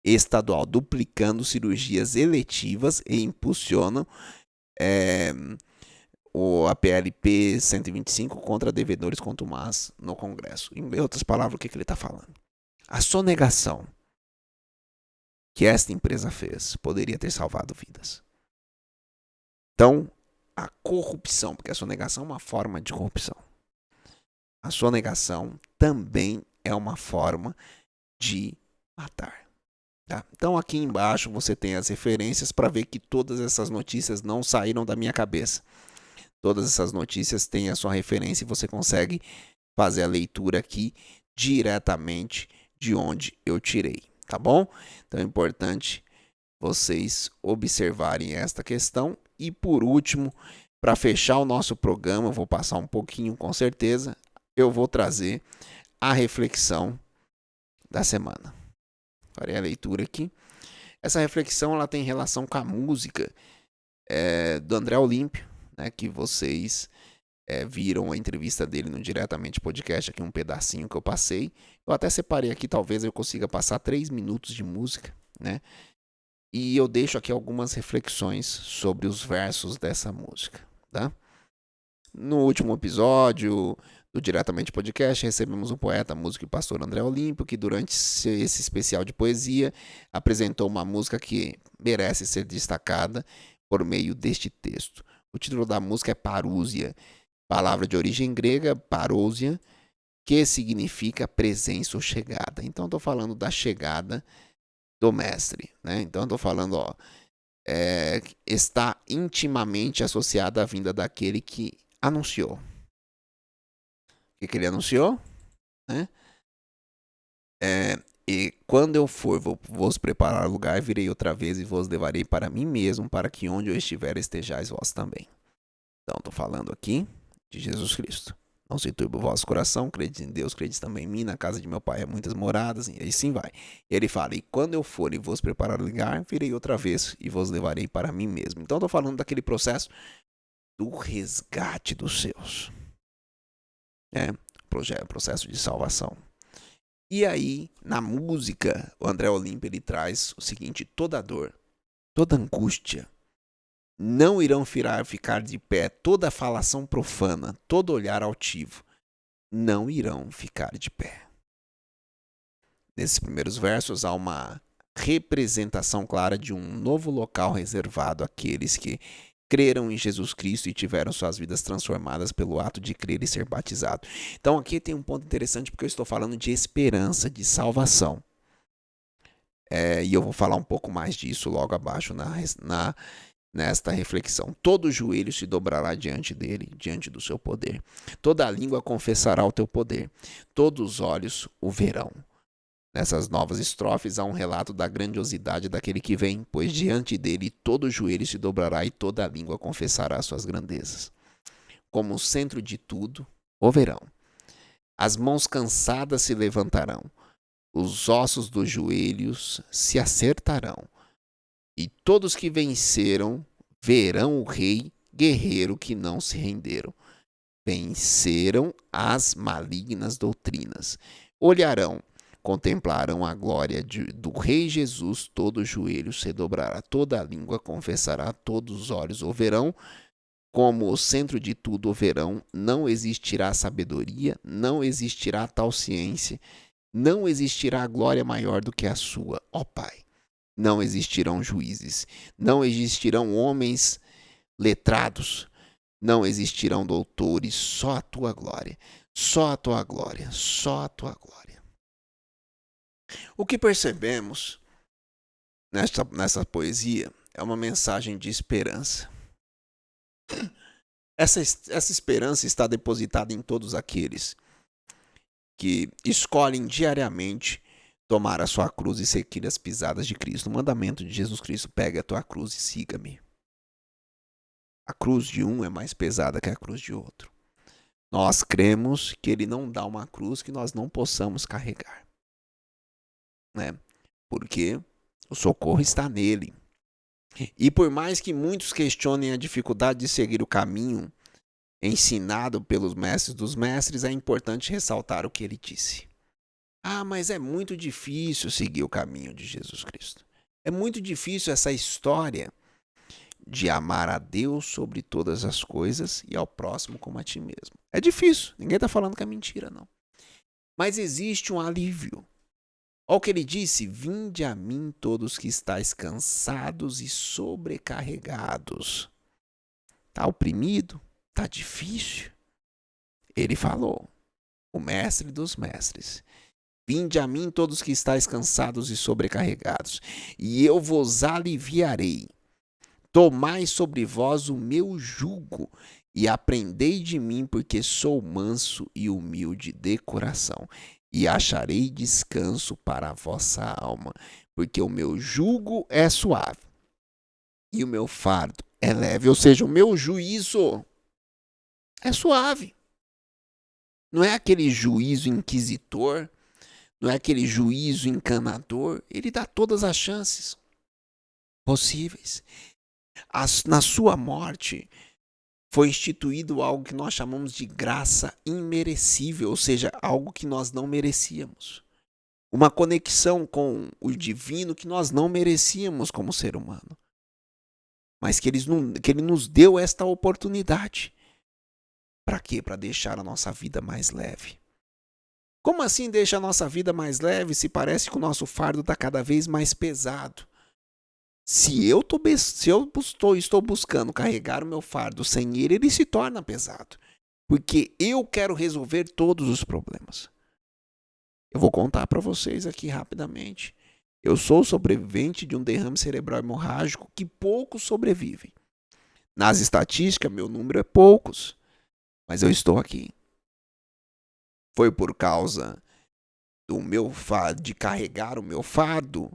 estadual, duplicando cirurgias eletivas e impulsionam a PLP 125 contra devedores contumaz no Congresso. Em outras palavras, o que ele está falando? A sonegação que esta empresa fez poderia ter salvado vidas. Então, a corrupção, porque a sonegação é uma forma de corrupção, a sonegação também é uma forma de matar. Tá? Então aqui embaixo você tem as referências para ver que todas essas notícias não saíram da minha cabeça. Todas essas notícias têm a sua referência e você consegue fazer a leitura aqui diretamente de onde eu tirei, tá bom? Então é importante vocês observarem esta questão. E por último, para fechar o nosso programa, eu vou passar um pouquinho com certeza, eu vou trazer a reflexão da semana. Farei a leitura aqui. Essa reflexão ela tem relação com a música do André Olímpio, né, que vocês viram a entrevista dele no Diretamente Podcast, aqui um pedacinho que eu passei. Eu até separei aqui, talvez eu consiga passar 3 minutos de música, né? E eu deixo aqui algumas reflexões sobre os versos dessa música, tá? No último episódio do Diretamente Podcast, recebemos o poeta, músico e pastor André Olímpio, que durante esse especial de poesia apresentou uma música que merece ser destacada por meio deste texto. O título da música é Parúsia, palavra de origem grega, parousia, que significa presença ou chegada. Então, estou falando da chegada do mestre, né? Então, estou falando, está intimamente associada à vinda daquele que anunciou. O que ele anunciou? Né? E quando eu for, vos preparar lugar, virei outra vez e vos levarei para mim mesmo, para que onde eu estiver estejais vós também. Então, estou falando aqui de Jesus Cristo. Não se turbe o vosso coração, credes em Deus, credes também em mim, na casa de meu pai há muitas moradas, e aí sim vai. Ele fala, e quando eu for e vos preparar lugar, virei outra vez e vos levarei para mim mesmo. Então, estou falando daquele processo do resgate dos seus. Processo de salvação. E aí, na música, o André Olímpio ele traz o seguinte: toda dor, toda angústia, não irão ficar de pé, toda falação profana, todo olhar altivo, não irão ficar de pé. Nesses primeiros versos há uma representação clara de um novo local reservado àqueles que creram em Jesus Cristo e tiveram suas vidas transformadas pelo ato de crer e ser batizado. Então aqui tem um ponto interessante, porque eu estou falando de esperança, de salvação. E eu vou falar um pouco mais disso logo abaixo na nesta reflexão. Todo joelho se dobrará diante dele, diante do seu poder. Toda língua confessará o teu poder. Todos os olhos o verão. Nessas novas estrofes há um relato da grandiosidade daquele que vem, pois diante dele todo joelho se dobrará e toda língua confessará suas grandezas. Como o centro de tudo, o verão. As mãos cansadas se levantarão, os ossos dos joelhos se acertarão, e todos que venceram verão o rei guerreiro que não se renderam. Venceram as malignas doutrinas. Olharão, contemplarão a glória do Rei Jesus, todo joelho se dobrará, toda língua confessará, todos os olhos o verão. Como o centro de tudo o verão, não existirá sabedoria, não existirá tal ciência, não existirá glória maior do que a sua, ó Pai. Não existirão juízes, não existirão homens letrados, não existirão doutores, só a tua glória, só a tua glória, só a tua glória. O que percebemos nessa poesia é uma mensagem de esperança. Essa esperança está depositada em todos aqueles que escolhem diariamente tomar a sua cruz e seguir as pisadas de Cristo. O mandamento de Jesus Cristo: pega a tua cruz e siga-me. A cruz de um é mais pesada que a cruz de outro. Nós cremos que ele não dá uma cruz que nós não possamos carregar, né? Porque o socorro está nele. E por mais que muitos questionem a dificuldade de seguir o caminho ensinado pelos mestres dos mestres, é importante ressaltar o que ele disse. Ah, mas é muito difícil seguir o caminho de Jesus Cristo. É muito difícil essa história de amar a Deus sobre todas as coisas e ao próximo como a ti mesmo. É difícil, ninguém está falando que é mentira, não. Mas existe um alívio. Olha o que ele disse: vinde a mim todos que estáis cansados e sobrecarregados. Está oprimido? Está difícil? Ele falou, o mestre dos mestres: vinde a mim todos que estáis cansados e sobrecarregados, e eu vos aliviarei. Tomai sobre vós o meu jugo e aprendei de mim, porque sou manso e humilde de coração, e acharei descanso para a vossa alma, porque o meu jugo é suave e o meu fardo é leve. Ou seja, o meu juízo é suave. Não é aquele juízo inquisitor, não é aquele juízo encanador. Ele dá todas as chances possíveis. Na sua morte foi instituído algo que nós chamamos de graça imerecível, ou seja, algo que nós não merecíamos. Uma conexão com o divino que nós não merecíamos como ser humano. Mas que ele nos deu esta oportunidade. Para quê? Para deixar a nossa vida mais leve. Como assim deixa a nossa vida mais leve se parece que o nosso fardo está cada vez mais pesado? Se eu estou buscando carregar o meu fardo sem ele, ele se torna pesado. Porque eu quero resolver todos os problemas. Eu vou contar para vocês aqui rapidamente. Eu sou sobrevivente de um derrame cerebral hemorrágico que poucos sobrevivem. Nas estatísticas, meu número é poucos. Mas eu estou aqui. Foi por causa do meu fardo, de carregar o meu fardo.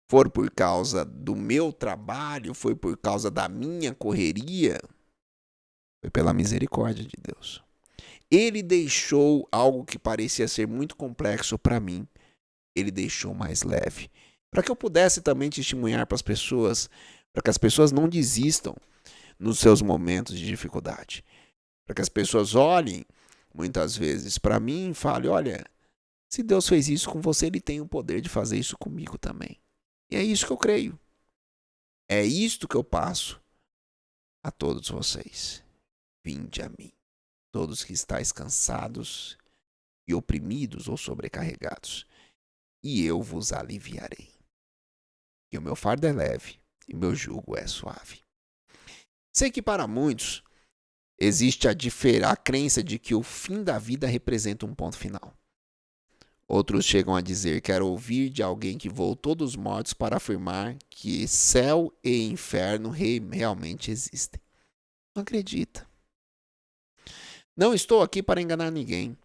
Foi por causa do meu trabalho, foi por causa da minha correria. Foi pela misericórdia de Deus. Ele deixou algo que parecia ser muito complexo para mim. Ele deixou mais leve. Para que eu pudesse também testemunhar para as pessoas, para que as pessoas não desistam nos seus momentos de dificuldade. Para que as pessoas olhem, muitas vezes, para mim e falem: olha, se Deus fez isso com você, Ele tem o poder de fazer isso comigo também. E é isso que eu creio. É isto que eu passo a todos vocês. Vinde a mim, todos que estáis cansados e oprimidos ou sobrecarregados, e eu vos aliviarei. E o meu fardo é leve e o meu jugo é suave. Sei que para muitos existe a crença de que o fim da vida representa um ponto final. Outros chegam a dizer: quero ouvir de alguém que voltou dos mortos para afirmar que céu e inferno realmente existem. Não acredita. Não estou aqui para enganar ninguém,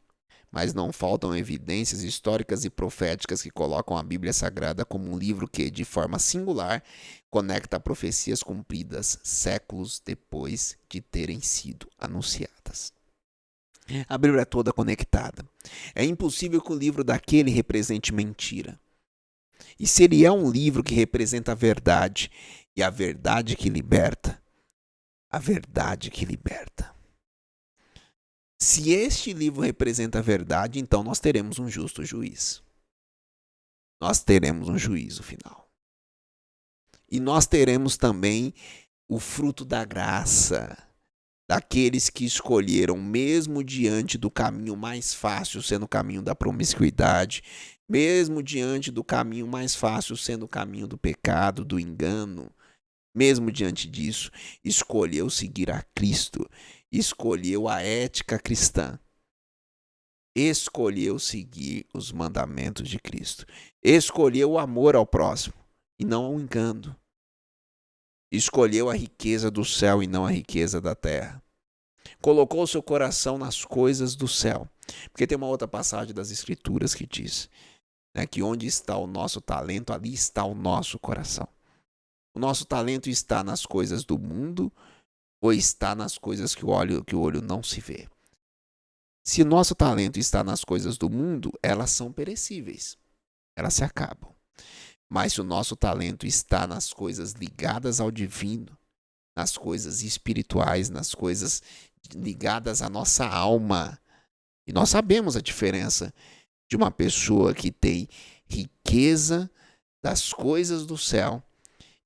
mas não faltam evidências históricas e proféticas que colocam a Bíblia Sagrada como um livro que, de forma singular, conecta profecias cumpridas séculos depois de terem sido anunciadas. A Bíblia é toda conectada. É impossível que o livro daquele represente mentira. E se ele é um livro que representa a verdade, e a verdade que liberta, a verdade que liberta. Se este livro representa a verdade, então nós teremos um justo juiz. Nós teremos um juízo final. E nós teremos também o fruto da graça daqueles que escolheram, mesmo diante do caminho mais fácil, sendo o caminho da promiscuidade, mesmo diante do caminho mais fácil, sendo o caminho do pecado, do engano, mesmo diante disso, escolheu seguir a Cristo, escolheu a ética cristã, escolheu seguir os mandamentos de Cristo, escolheu o amor ao próximo e não o engano. Escolheu a riqueza do céu e não a riqueza da terra. Colocou seu coração nas coisas do céu. Porque tem uma outra passagem das Escrituras que diz, né, que onde está o nosso talento, ali está o nosso coração. O nosso talento está nas coisas do mundo ou está nas coisas que o olho não se vê? Se o nosso talento está nas coisas do mundo, elas são perecíveis. Elas se acabam. Mas se o nosso talento está nas coisas ligadas ao divino, nas coisas espirituais, nas coisas ligadas à nossa alma, e nós sabemos a diferença de uma pessoa que tem riqueza das coisas do céu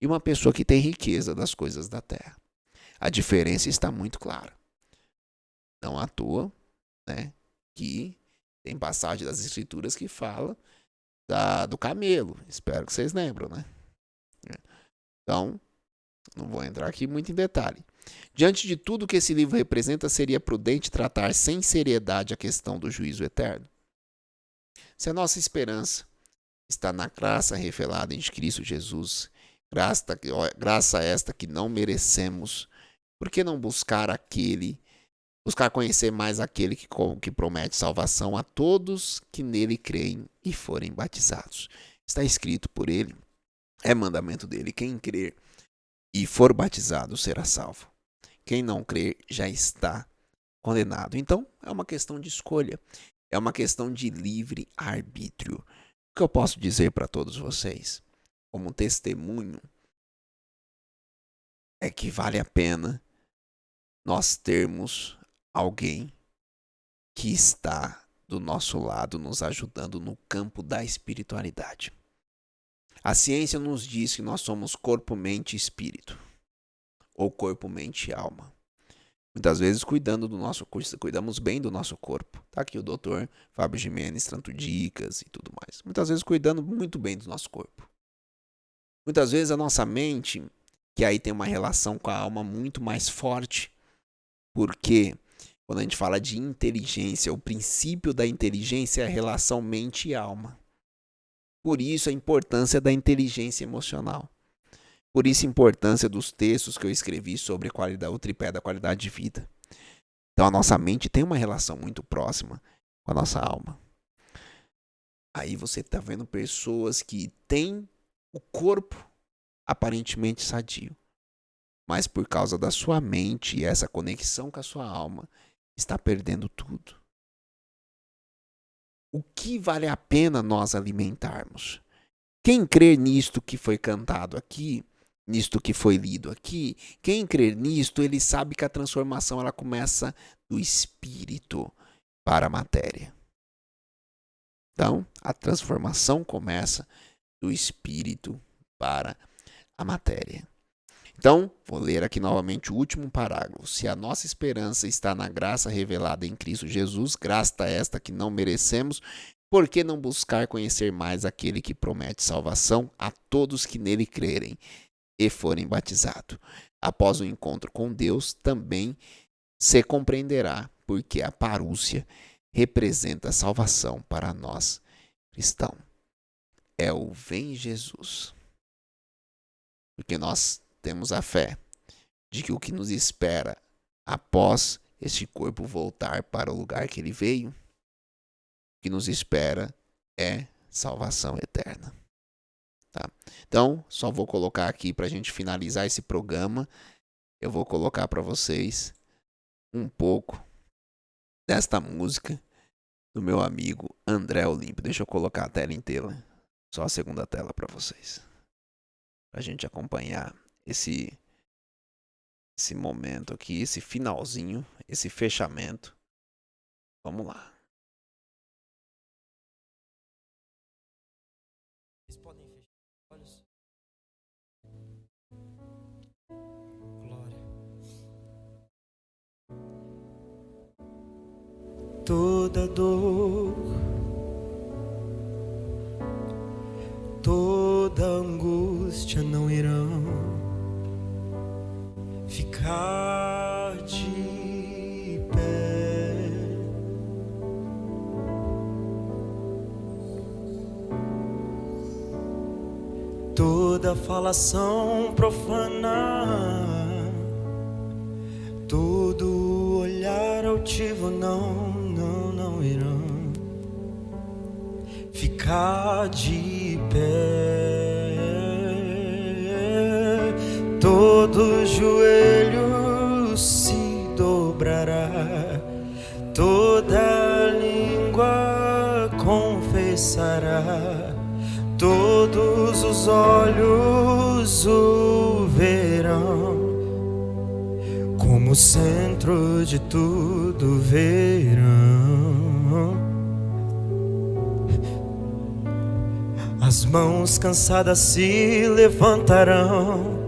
e uma pessoa que tem riqueza das coisas da terra. A diferença está muito clara. Não à toa, né, que tem passagem das Escrituras que fala do camelo. Espero que vocês lembram, né? Então, não vou entrar aqui muito em detalhe. Diante de tudo que esse livro representa, seria prudente tratar sem seriedade a questão do juízo eterno? Se a nossa esperança está na graça revelada em Cristo Jesus, graça esta que não merecemos, por que não buscar conhecer mais aquele que promete salvação a todos que nele creem e forem batizados? Está escrito por ele, é mandamento dele, quem crer e for batizado será salvo. Quem não crer já está condenado. Então, é uma questão de escolha, é uma questão de livre arbítrio. O que eu posso dizer para todos vocês, como testemunho, é que vale a pena nós termos alguém que está do nosso lado, nos ajudando no campo da espiritualidade. A ciência nos diz que nós somos corpo, mente e espírito, ou corpo, mente e alma. Muitas vezes cuidamos bem do nosso corpo. Está aqui o doutor Fábio Gimenez, tanto dicas e tudo mais. Muitas vezes cuidando muito bem do nosso corpo. Muitas vezes a nossa mente, que aí tem uma relação com a alma muito mais forte, porque quando a gente fala de inteligência, o princípio da inteligência é a relação mente e alma. Por isso a importância da inteligência emocional. Por isso a importância dos textos que eu escrevi sobre o tripé da qualidade de vida. Então a nossa mente tem uma relação muito próxima com a nossa alma. Aí você está vendo pessoas que têm o corpo aparentemente sadio, mas por causa da sua mente e essa conexão com a sua alma, está perdendo tudo. O que vale a pena nós alimentarmos? Quem crer nisto que foi cantado aqui, nisto que foi lido aqui, quem crer nisto, ele sabe que a transformação ela começa do espírito para a matéria. Então, a transformação começa do espírito para a matéria. Então, vou ler aqui novamente o último parágrafo. Se a nossa esperança está na graça revelada em Cristo Jesus, graça esta que não merecemos, por que não buscar conhecer mais aquele que promete salvação a todos que nele crerem e forem batizados? Após o encontro com Deus, também se compreenderá porque a parúcia representa a salvação para nós cristão é o Vem Jesus. Porque nós temos a fé de que o que nos espera após este corpo voltar para o lugar que ele veio, o que nos espera é salvação eterna. Tá? Então, só vou colocar aqui para a gente finalizar esse programa. Eu vou colocar para vocês um pouco desta música do meu amigo André Olímpio. Deixa eu colocar a tela inteira, só a segunda tela para vocês, para a gente acompanhar esse momento aqui, esse finalzinho, esse fechamento. Vamos lá. Vocês podem fechar os olhos. Glória. Toda dor, toda angústia não irão ficar de pé. Toda falação profana, todo olhar altivo não irão ficar de pé. Todo joelho se dobrará, toda língua confessará, todos os olhos o verão, como centro de tudo verão. As mãos cansadas se levantarão,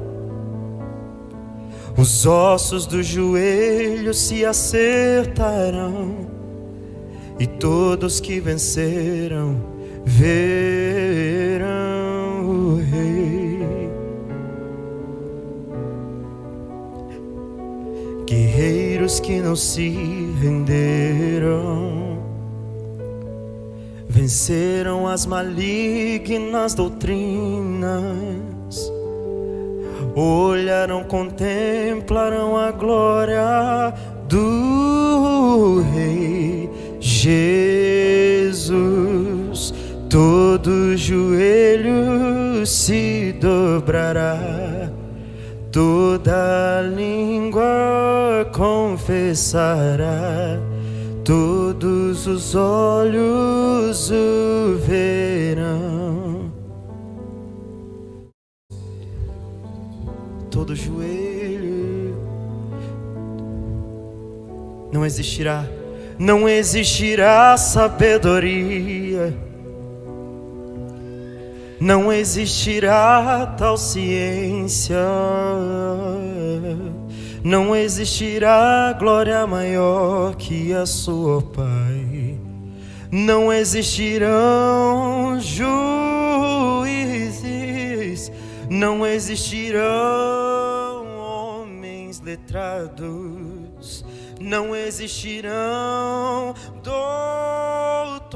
os ossos do joelho se acertarão, e todos que venceram verão o Rei. Guerreiros que não se renderam venceram as malignas doutrinas, olharão, contemplarão a glória do Rei Jesus. Todo joelho se dobrará, toda língua confessará, todos os olhos o verão. Todo joelho não existirá sabedoria, não existirá tal ciência, não existirá glória maior que a sua, Pai. Não existirão juízes, não existirão homens letrados, não existirão doutores,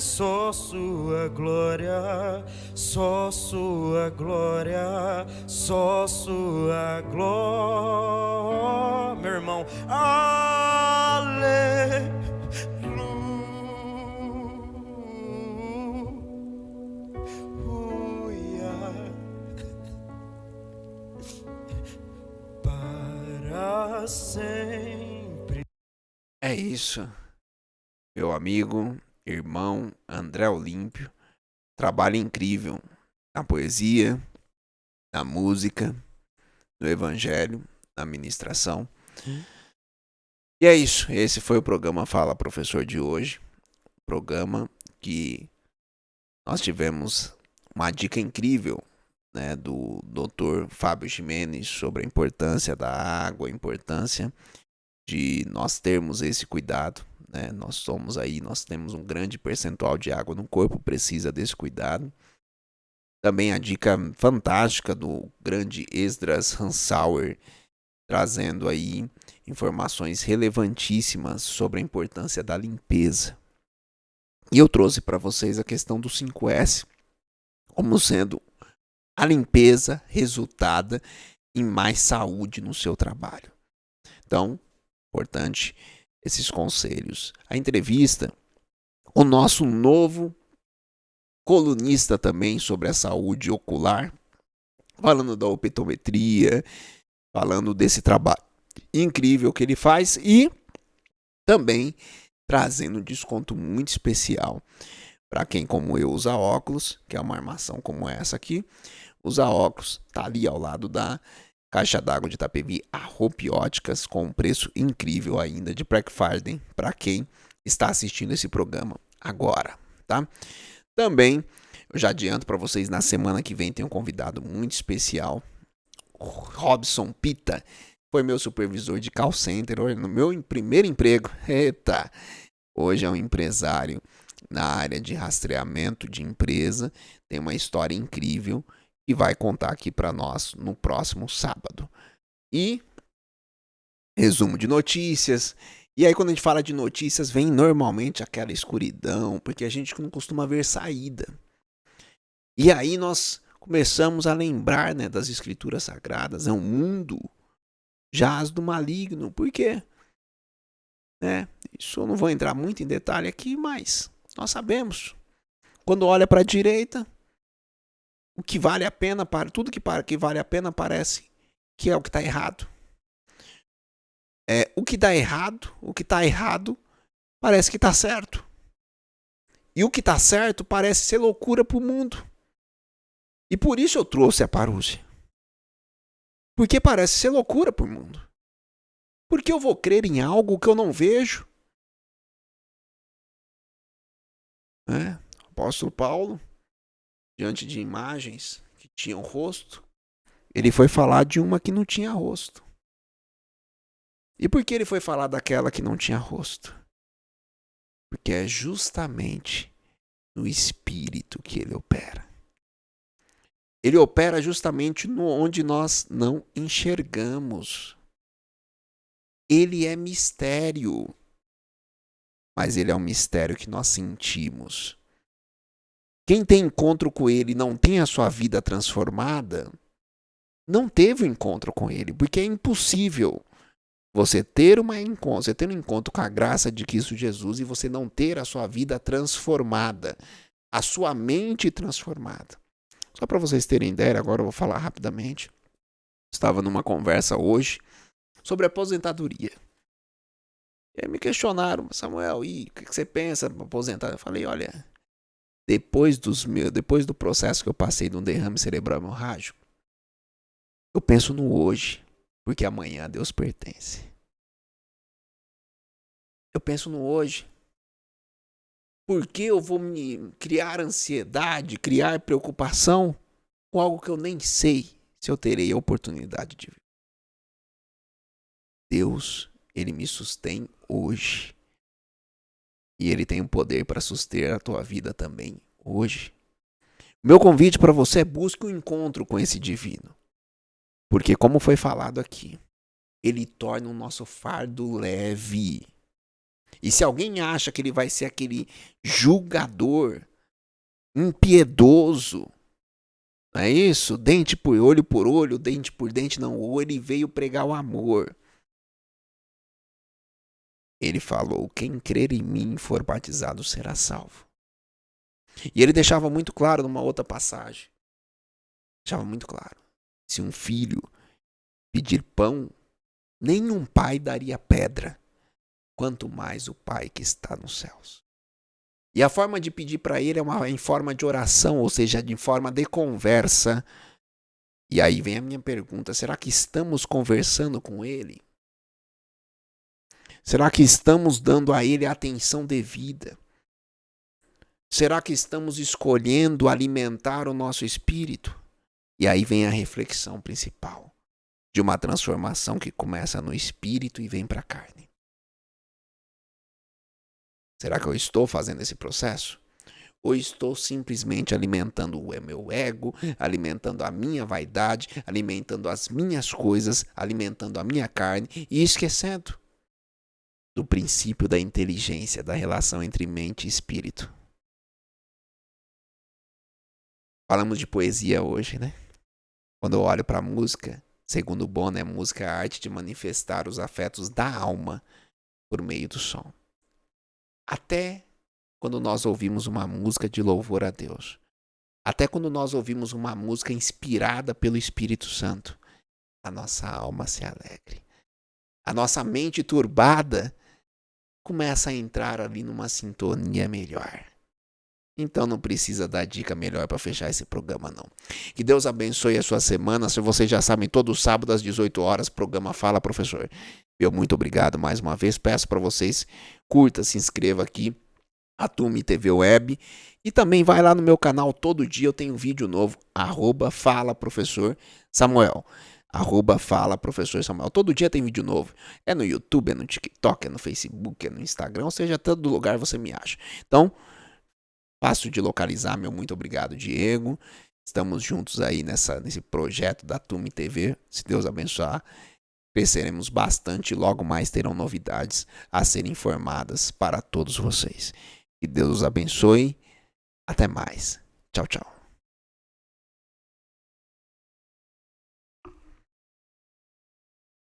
só sua glória, só sua glória, só sua glória. Meu irmão, aleluia. Para sempre. É isso, meu amigo, irmão André Olímpio. Trabalho incrível na poesia, na música, no evangelho, na ministração. E é isso, esse foi o programa Fala Professor de hoje. Programa que nós tivemos uma dica incrível, né, do Dr. Fábio Gimenez sobre a importância da água, a importância de nós termos esse cuidado, né? Nós temos um grande percentual de água no corpo, precisa desse cuidado. Também a dica fantástica do grande Esdras Hansauer, trazendo aí informações relevantíssimas sobre a importância da limpeza. E eu trouxe para vocês a questão do 5S como sendo a limpeza resultada em mais saúde no seu trabalho. Então, importante esses conselhos. A entrevista, o nosso novo colunista também sobre a saúde ocular, falando da optometria, falando desse trabalho incrível que ele faz e também trazendo um desconto muito especial para quem, como eu, usa óculos, que é uma armação como essa aqui. Usa óculos, tá ali ao lado da caixa d'água de Itapevi, a Hope Óticas, com um preço incrível ainda de Black Friday para quem está assistindo esse programa agora, tá? Também, eu já adianto para vocês, na semana que vem tem um convidado muito especial, o Robson Pita, foi meu supervisor de call center, no meu primeiro emprego. Eita! Hoje é um empresário na área de rastreamento de empresa, tem uma história incrível e vai contar aqui para nós no próximo sábado. E resumo de notícias. E aí quando a gente fala de notícias, vem normalmente aquela escuridão, porque a gente não costuma ver saída. E aí nós começamos a lembrar, né, das escrituras sagradas. É um mundo jaz do maligno. Por quê? Isso eu não vou entrar muito em detalhe aqui, mas nós sabemos. Quando olha para a direita, o que vale a pena, tudo que vale a pena parece que é o que está errado. O que dá errado, o que está errado, parece que está certo. E o que está certo parece ser loucura para o mundo. E por isso eu trouxe a parúzia. Porque parece ser loucura para o mundo. Porque eu vou crer em algo que eu não vejo. O apóstolo Paulo, diante de imagens que tinham rosto, ele foi falar de uma que não tinha rosto. E por que ele foi falar daquela que não tinha rosto? Porque é justamente no espírito que ele opera. Ele opera justamente onde nós não enxergamos. Ele é mistério, mas ele é um mistério que nós sentimos. Quem tem encontro com ele e não tem a sua vida transformada, não teve o encontro com ele, porque é impossível você ter um encontro com a graça de Cristo Jesus e você não ter a sua vida transformada, a sua mente transformada. Só para vocês terem ideia, agora eu vou falar rapidamente. Estava numa conversa hoje sobre aposentadoria. E aí me questionaram, Samuel, e o que você pensa para aposentar? Eu falei, olha, depois do processo que eu passei de um derrame cerebral hemorrágico, eu penso no hoje, porque amanhã a Deus pertence. Eu penso no hoje. Porque eu vou me criar ansiedade, criar preocupação com algo que eu nem sei se eu terei a oportunidade de ver. Deus, Ele me sustém hoje. E Ele tem o poder para suster a tua vida também hoje. Meu convite para você é busque um encontro com esse divino. Porque como foi falado aqui, Ele torna o nosso fardo leve. E se alguém acha que ele vai ser aquele julgador, impiedoso, não é isso? Dente por olho, dente por dente, não. Ou ele veio pregar o amor. Ele falou, quem crer em mim e for batizado será salvo. E ele deixava muito claro numa outra passagem. Deixava muito claro. Se um filho pedir pão, nenhum pai daria pedra. Quanto mais o Pai que está nos céus. E a forma de pedir para ele é em forma de oração, ou seja, de forma de conversa. E aí vem a minha pergunta, será que estamos conversando com ele? Será que estamos dando a ele a atenção devida? Será que estamos escolhendo alimentar o nosso espírito? E aí vem a reflexão principal de uma transformação que começa no espírito e vem para a carne. Será que eu estou fazendo esse processo? Ou estou simplesmente alimentando o meu ego, alimentando a minha vaidade, alimentando as minhas coisas, alimentando a minha carne e esquecendo do princípio da inteligência, da relação entre mente e espírito? Falamos de poesia hoje, né? Quando eu olho para a música, segundo Bono, música é a arte de manifestar os afetos da alma por meio do som. Até quando nós ouvimos uma música de louvor a Deus, até quando nós ouvimos uma música inspirada pelo Espírito Santo, a nossa alma se alegra. A nossa mente turbada começa a entrar ali numa sintonia melhor. Então não precisa dar dica melhor para fechar esse programa, não. Que Deus abençoe a sua semana. Se vocês já sabem, todo sábado às 18 horas, programa Fala Professor. Eu muito obrigado mais uma vez. Peço para vocês, curta, se inscreva aqui, a Tume TV Web. E também vai lá no meu canal, todo dia eu tenho um vídeo novo, @Fala Professor Samuel. @Fala Professor Samuel. Todo dia tem vídeo novo. É no YouTube, é no TikTok, é no Facebook, é no Instagram, ou seja, todo lugar você me acha. Então, fácil de localizar, meu muito obrigado, Diego. Estamos juntos aí nesse projeto da Tume TV. Se Deus abençoar, cresceremos bastante e logo mais terão novidades a serem informadas para todos vocês. Que Deus os abençoe. Até mais. Tchau, tchau.